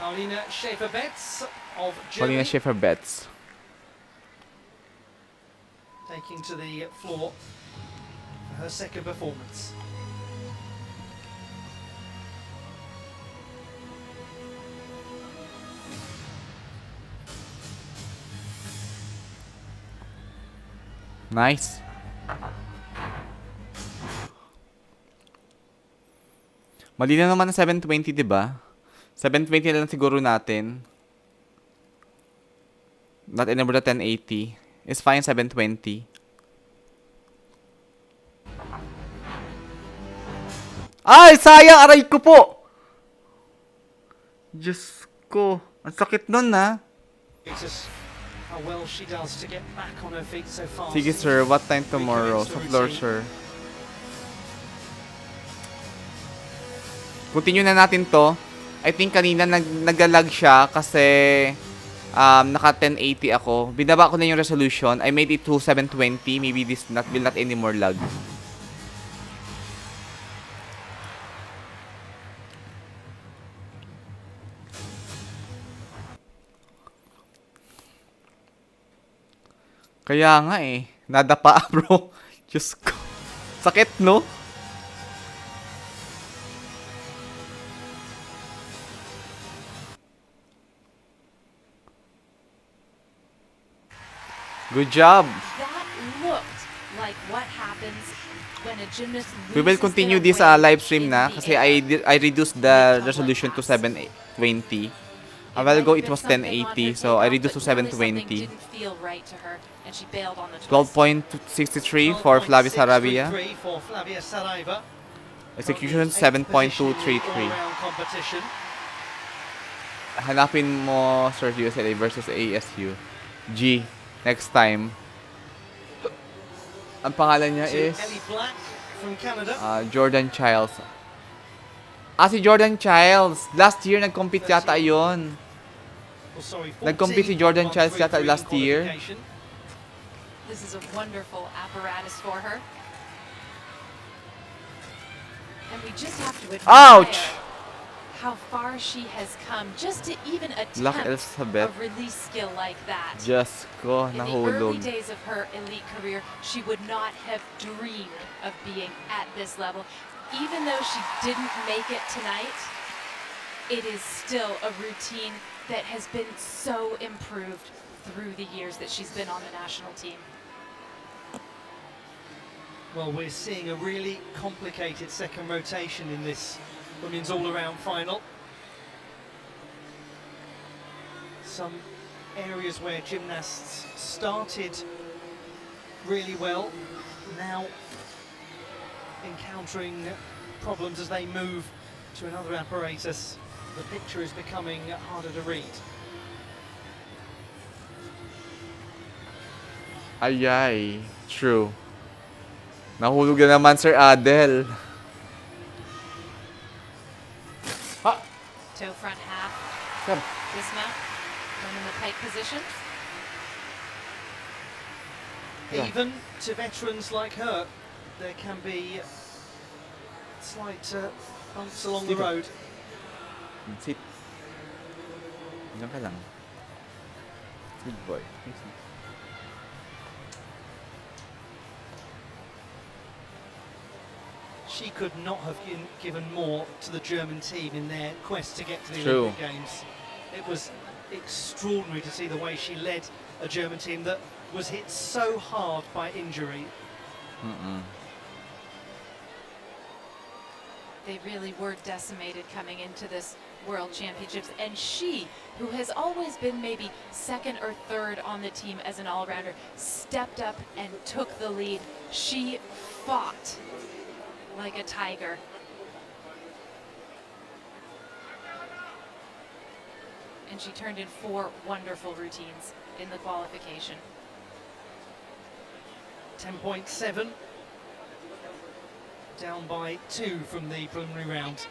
Paulina Schaefer-Betz of Paulina Germany Schaefer-Betz. taking to the floor for her second performance. Nice. Mali na naman ang 7:20, 'di ba? 7:20 na lang siguro natin. Not anymore the 1080. It's fine, 7:20. Ay, sayang! Aray ko po! Diyos ko. Ang sakit nun, ha? How well she does to get back on her feet so fast. Sige, sir. What time tomorrow? Sa floor, sir. Continue na natin to. I think kanina nag-lag siya kasi naka 1080 ako. Binaba ko na yung resolution. I made it to 720. Maybe this will not anymore lag. Kaya nga eh. Nadapa, bro. Diyos ko. Sakit, no? Good job. That looked like what happens when a gymnast We will loses continue their this way live stream in na the kasi air. I reduced the resolution to 720. A while ago it was 1080, so I reduced to 720. 12.63 for Flavia Sarabia. Execution 7.233. Hanapin mo Sir USA versus ASU. G. Next time. Ang pangalan niya is Jordan Childs. Si Jordan Childs. Last year nag-compete yata yun. Nag-compete si Jordan Childs yata last year. This is a wonderful apparatus for her. And we just have to admire Ouch! how far she has come just to even Black attempt Elizabeth. a release skill like that. Diyos ko, In the early nahulog. days of her elite career, she would not have dreamed of being at this level. Even though she didn't make it tonight, it is still a routine that has been so improved through the years that she's been on the national team. Well, we're seeing a really complicated second rotation in this women's all-around final. Some areas where gymnasts started really well, now encountering problems as they move to another apparatus. The picture is becoming harder to read. Ayay. True. Nahulog na naman Sir Adel. Toe front half, Sab. dismount, when in the pike position. Yeah. Even to veterans like her, there can be slight bumps along the Dito. road. Sit. Diyan ka lang. Good boy. She could not have given more to the German team in their quest to get to the True. Olympic Games. It was extraordinary to see the way she led a German team that was hit so hard by injury. They really were decimated coming into this World Championships, and she, who has always been maybe second or third on the team as an all-rounder, stepped up and took the lead. She fought like a tiger. And she turned in 4 wonderful routines in the qualification. 10.7, down by 2 from the preliminary round.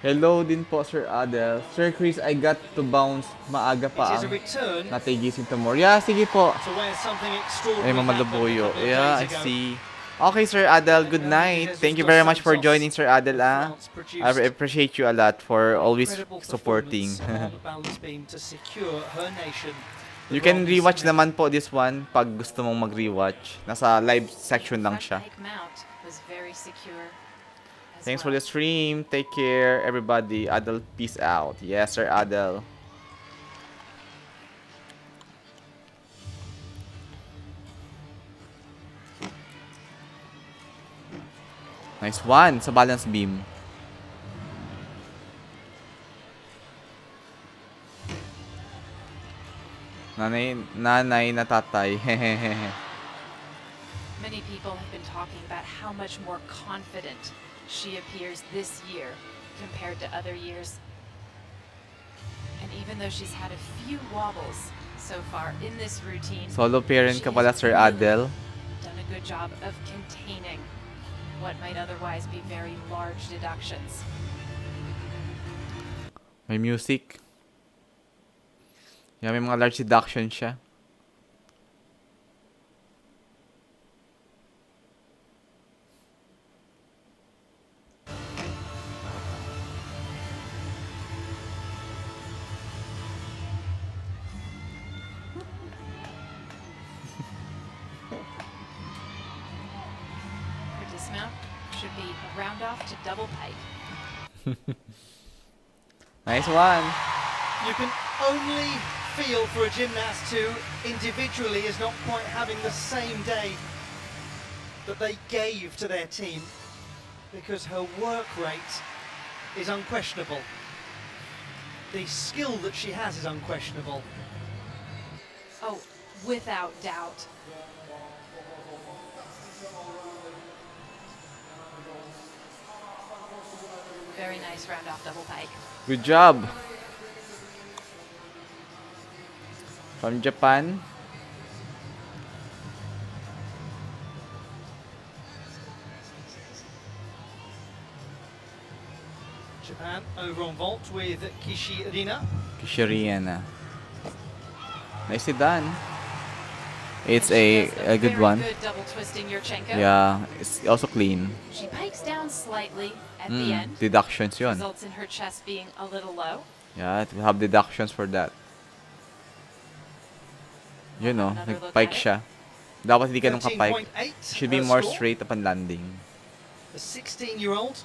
Hello din po, Sir Adel. Sir Chris, I got to bounce. Maaga It pa is a ang return natigising tomorrow. Yeah, sige po. to where something Ay, extraordinary mamalubuyo. happened a couple of Yeah, I days ago. see. Okay, Sir Adel, good night. Thank you very much for joining, Sir Adel. France I produced appreciate you a lot for always incredible supporting. performance on the balance beam to secure her nation. the You can bronze rewatch medal. naman po this one pag gusto mong mag-rewatch. Nasa live section lang Front siya. pike mount was very secure as Thanks for well. the stream. Take care, everybody. Adel, peace out. Yes, Sir Adel. Nice one sa balance beam. Nanay na tatay. Many people have been talking about how much more confident she appears this year compared to other years. And even though she's had a few wobbles so far in this routine, Solo parent she ka pala, has Sir really Adel. done a good job of containing what might otherwise be very large deductions. May music. Yeah, may mga large deduction siya. Her dismount should be a round off to double pike. Nice one. You can only feel for a gymnast who individually is not quite having the same day that they gave to their team, because her work rate is unquestionable. The skill that she has is unquestionable. Oh, without doubt. Very nice round off double pike. Good job. From Japan. Japan over on vault with Kishirina. Kishiriana. Nicely done. It's And she does a good very one. Good double twisting Yurchenko. Yeah, it's also clean. She pikes down slightly at the end. Deductions yun. Results in her chest being a little low. Yeah, we have deductions for that. You know, Another look nag-pike at it. siya. Dapat hindi ka nung kapike. 13.8 Should be her more score. straight upon landing. The 16-year-old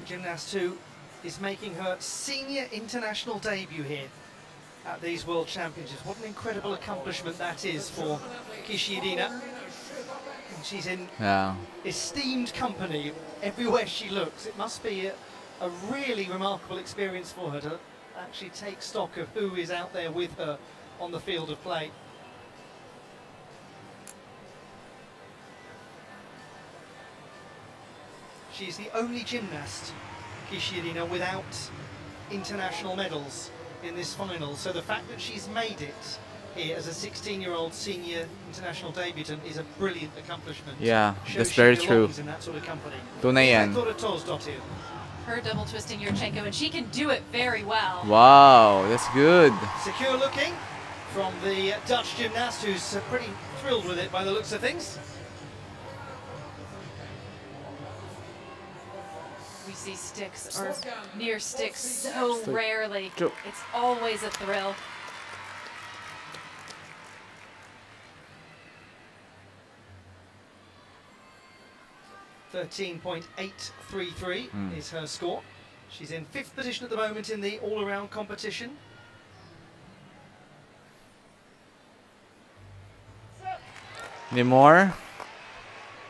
gymnast who is making her senior international debut here at these World Championships. What an incredible accomplishment that is for Kishirina. And she's in Yeah. esteemed company everywhere she looks. It must be a really remarkable experience for her to actually take stock of who is out there with her on the field of play. She's the only gymnast, Kishirina, without international medals in this final. So the fact that she's made it here as a 16-year-old senior international debutant is a brilliant accomplishment. Yeah, Shows that's she very true. belongs in that sort of company. Tunay yan. Thought of Tosdottir. her double twisting Yurchenko, and she can do it very well. Wow, that's good. Secure looking from the Dutch gymnast, who's pretty thrilled with it by the looks of things. We see sticks or near sticks so rarely. It's always a thrill. .833 is her score. She's in 5th position at the moment in the all-around competition. Nemor.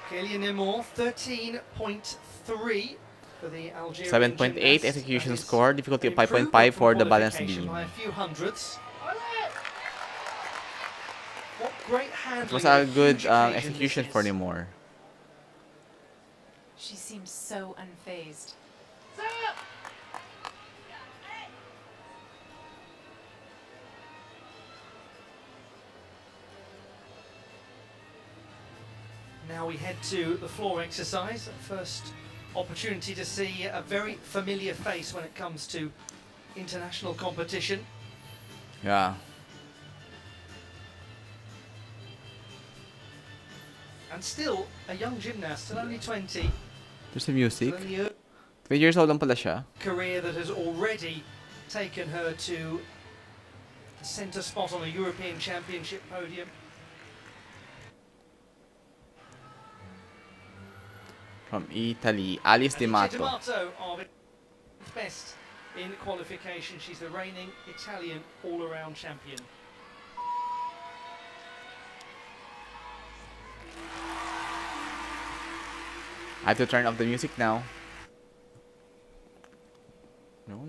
Kélia Nemor, 13.3 for the Algerian 7.8 gymnast. execution That is score, difficulty of improvement 5.5 for from the balance qualification beam. by a few hundredths. What great handling It was a of good huge occasion execution this for is. Nemor. She seems so unfazed. Now we head to the floor exercise. First opportunity to see a very familiar face when it comes to international competition. Yeah. And still a young gymnast, still only 20. There's the music. Still only a 20 years old lang pala siya. career that has already taken her to the centre spot on a European Championship podium. From Italy, Alice Di Alice Di Mato. Mato of its best in qualification. She's the reigning Italian all-around champion. I have to turn off the music now. No.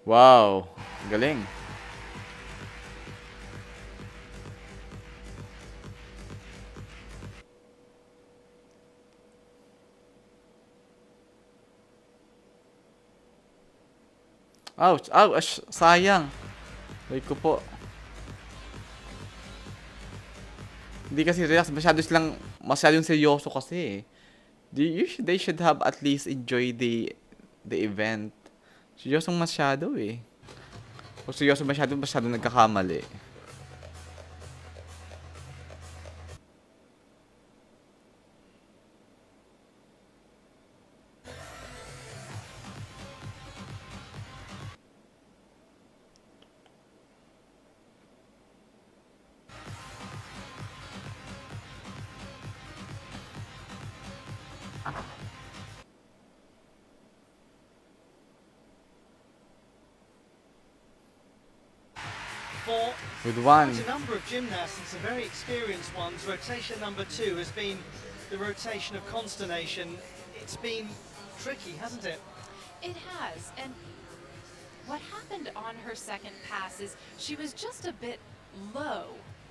Wow, galing. Ouch! Ouch! Sayang! Wait ko po. Hindi kasi relax. Masyadong seryoso kasi eh. They should have at least enjoy the event. Seryosong masyado eh. Kung seryoso masyado nagkakamali. For With one. quite a number of gymnasts and some very experienced ones, rotation number 2 has been the rotation of consternation. It's been tricky, hasn't it? It has, and what happened on her second pass is she was just a bit low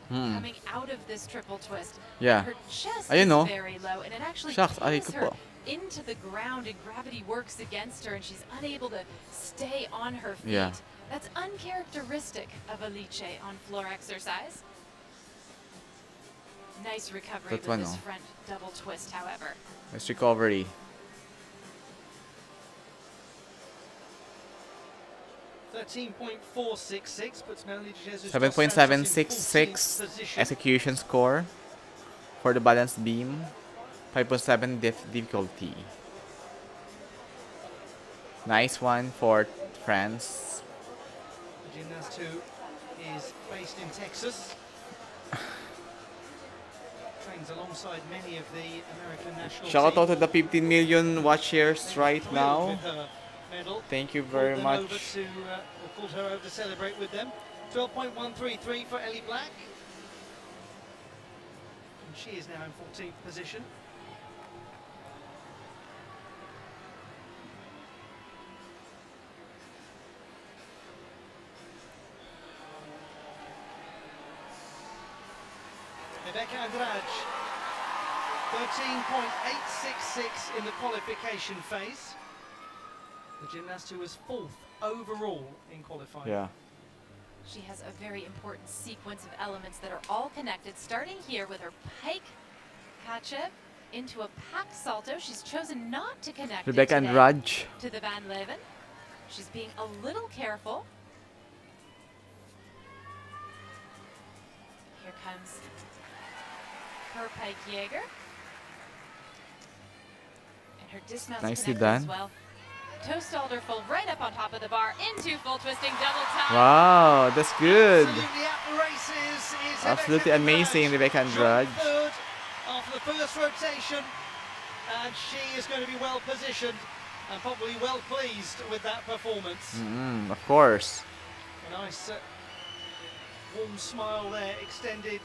coming out of this triple twist. Yeah. Her chest Ayun, is no? very low, and it actually Shucks, aray pulls ko her po. into the ground, and gravity works against her, and she's unable to stay on her feet. Yeah. That's uncharacteristic of a liche on floor exercise. Nice recovery That with one, this no? front double twist, however. Nice recovery. 13.466 puts Melanie de Jesus 7.766 execution score for the balance beam. 5.7 difficulty. Nice one for France. The gymnast who is based in Texas. Trains alongside many of the American national Shout out team. to the 15 million watchers right Thrilled now. with her medal. Thank you Called very them over much. to, or called her over to celebrate with them. 12.133 for Ellie Black. And she is now in 14th position. Rebecca Andrade, 13.866 in the qualification phase. The gymnast who was 4th overall in qualifying. Yeah. She has a very important sequence of elements that are all connected, starting here with her pike kachev into a pack salto. She's chosen not to connect Rebecca it today Andrade. to the Van Leven. She's being a little careful. Here comes her pike Jaeger. And her dismount's Nicely connected as done. well. Toe stalder full right up on top of the bar into full twisting double time. Wow, that's good. Absolutely at the races is Absolutely Rebecca amazing, Rebecca Andrade. Joined third after the first rotation, and she is going to be well positioned and probably well pleased with that performance. Of course. A nice warm smile there extended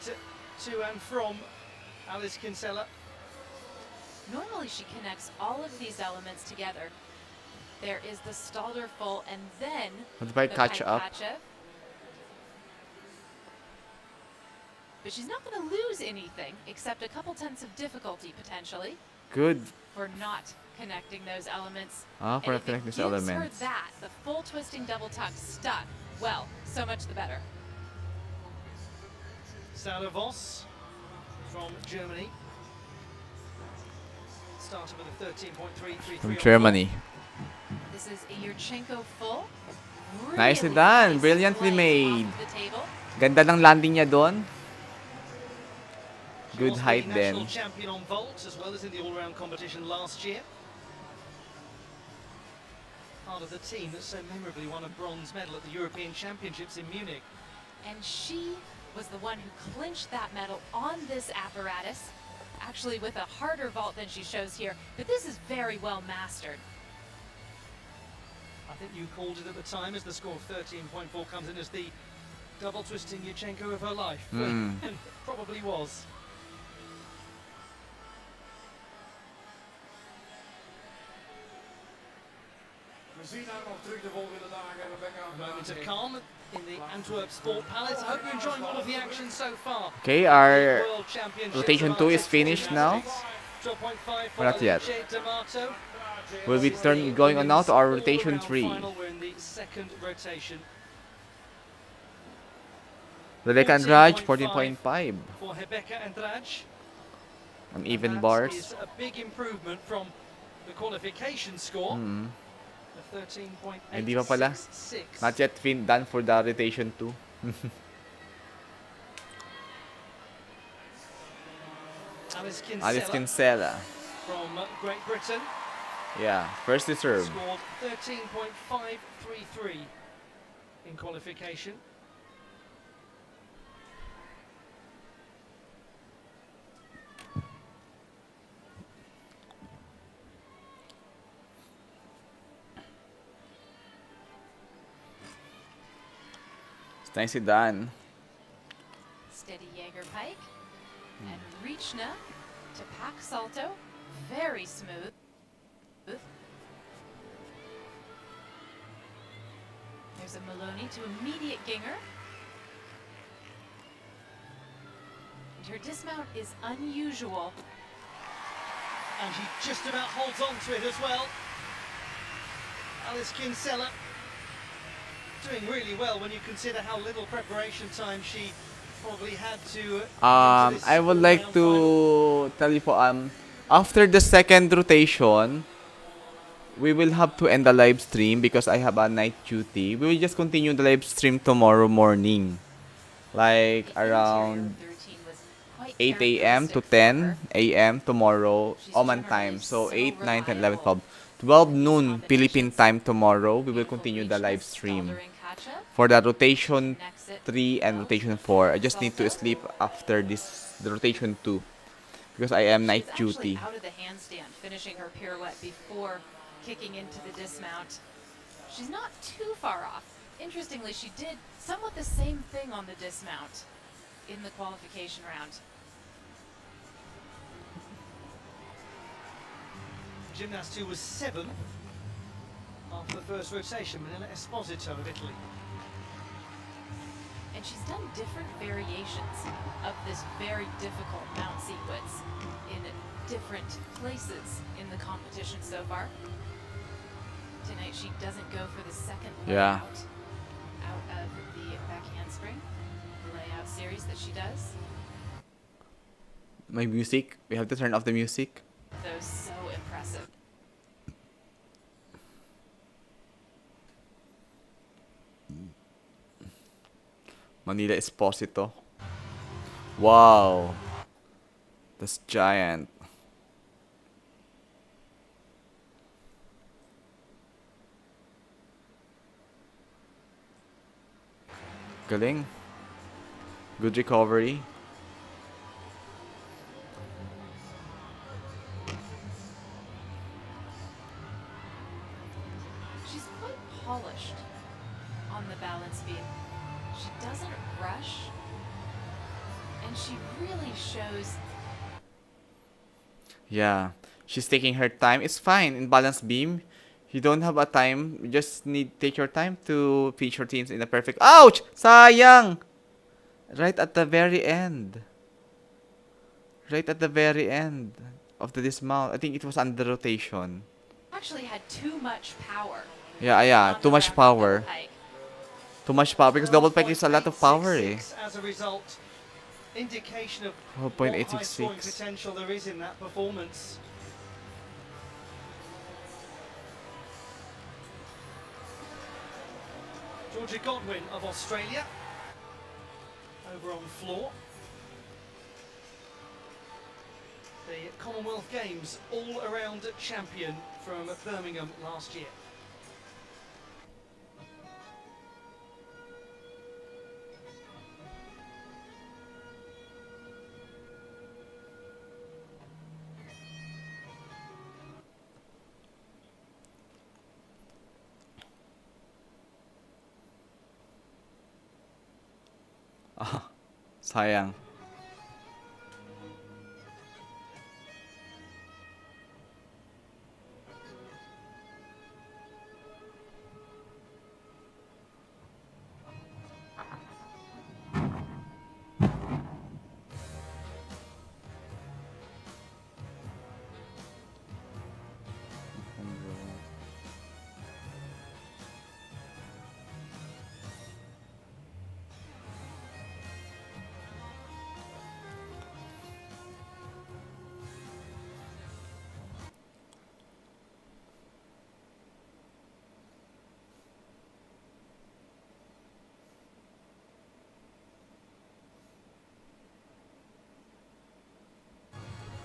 to and from Alice Kinsella. Normally she connects all of these elements together. There is the stalder full and then What about catch up? kachev. But she's not going to lose anything except a couple tenths of difficulty potentially Good. for not connecting those elements. Ah, for And not if connecting it those gives elements. her that, the full twisting double tuck stuck, well, so much the better. Sarah Voss from Germany. Started with a 13.333. From Germany. This is a Yurchenko full. Nicely Really done. nice Brilliantly length made. off the table. Ganda ng landing niya doon. She Good was height the then. national champion on vault as well as in the all-round competition last year. Part of the team that so memorably won a bronze medal at the European Championships in Munich. And she was the one who clinched that medal on this apparatus, actually with a harder vault than she shows here, but this is very well mastered. I think you called it at the time as the score of 13.4 comes in as the double twisting Yurchenko of her life. And probably was. We zien haar nog terug de volgende dagen. Rebecca Moment of calm in the Antwerp Sport Palace. I hope you're enjoying all of the action so far. Okay, our World Championships rotation of 2 is Arctic finished now. Gymnastics. 12.5 for Or not yet. Alice D'Amato. We'll be going on now to our rotation 3. Final, we're in the second rotation. Rebecca Andrade, 14.5 14.5. For Rebecca Andrade. On even That bars. is a big improvement from the qualification score. Of 13.866. Hindi pa pala. Not yet done for the rotation 2. Alice Kinsella, Alice Kinsella. from Great Britain Yeah, first to serve. scored 13.533 in qualification. It's nicely done. Steady Jaeger pike and Reachna to pack salto, very smooth. There's a Maloney to immediate ginger. And her dismount is unusual. And she just about holds on to it as well. Alice Kinsella doing really well when you consider how little preparation time she probably had to. I would like to tell you po, after the second rotation, we will have to end the live stream because I have a night duty. We will just continue the live stream tomorrow morning. Like around 8 a.m. to 10 a.m. tomorrow, Oman time. So 8, 9, 10, 11, 12. 12 noon Philippine time tomorrow, we will continue the live stream. For the rotation 3 and rotation 4, I just need to sleep after the rotation 2 because I am night duty. Out of the handstand, finishing her pirouette before kicking into the dismount. She's not too far off. Interestingly, she did somewhat the same thing on the dismount in the qualification round. Gymnast who was 7th after the first rotation, Manila Esposito of Italy. and she's done different variations of this very difficult mount sequence in different places in the competition so far. Tonight she doesn't go for the second Yeah. layout out of the back handspring layout series that she does. My music. We have to turn off the music. Those so impressive. Manila Esposito. Wow. That's giant. Galing. Good recovery. She's quite polished on the balance beam. She doesn't rush, and she really shows. Yeah. She's taking her time. It's fine in balance beam. You don't have a time. You just need take your time to finish your teams in the perfect. Ouch! Sayang! Right at the very end. Right at the very end of the dismount. I think it was under rotation. Actually had too much power. Yeah. on Too the much rapid power. double pike. Too much power because double pike is a lot of power eh. 12.866 as a result, indication of what high scoring 12.866. potential there is in that performance. Georgia Godwin of Australia over on floor. The Commonwealth Games all-around champion from Birmingham last year. Ah, sayang.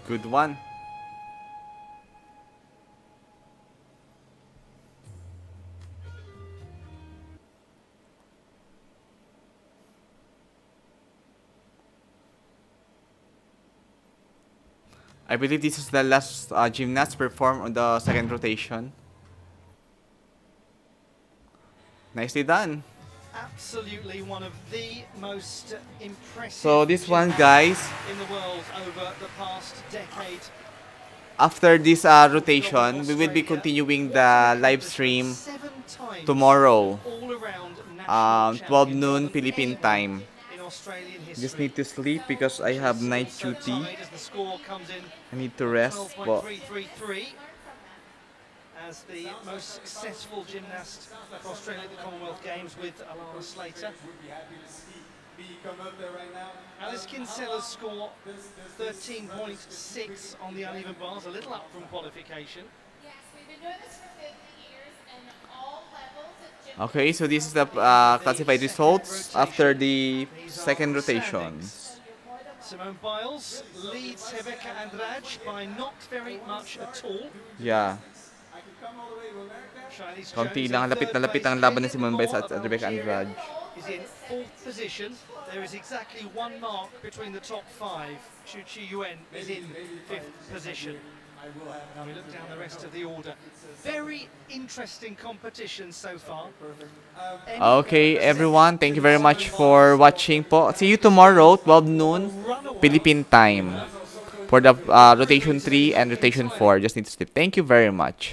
Good one. I believe this is the last gymnast perform on the second rotation. Nicely done. Absolutely one of the most impressive So this one, gymnasts guys, in the world over the past decade. after this rotation, we will be continuing the live stream tomorrow, 12 noon Philippine time. Just need to sleep because I have night duty. I need to rest. But as the most successful gymnast for Australia at the Commonwealth Games with Alana Slater. Alice Kinsella's score 13.6 on the uneven bars, a little up from qualification. Yes, we've been doing this for 50 years and all levels of gym. okay, so this is the classified results after the second rotation. Simone Biles leads Rebecca Andrade by not very much at all. Yeah. Charlize Konti Jones lang, in lapit na third lapit place. ang laban ni Kayla Simone Biles at Moore of Rebecca Algeria Andrade. is in fourth position. There is exactly one mark between the top five. Chu Chi Yuen is in fifth position. Now we look down the rest of the order. Very interesting competition so far. Okay, everyone, thank you very much for watching po. See you tomorrow, 12 noon Philippine time for the rotation 3 and rotation 4. Just need to sleep. Thank you very much.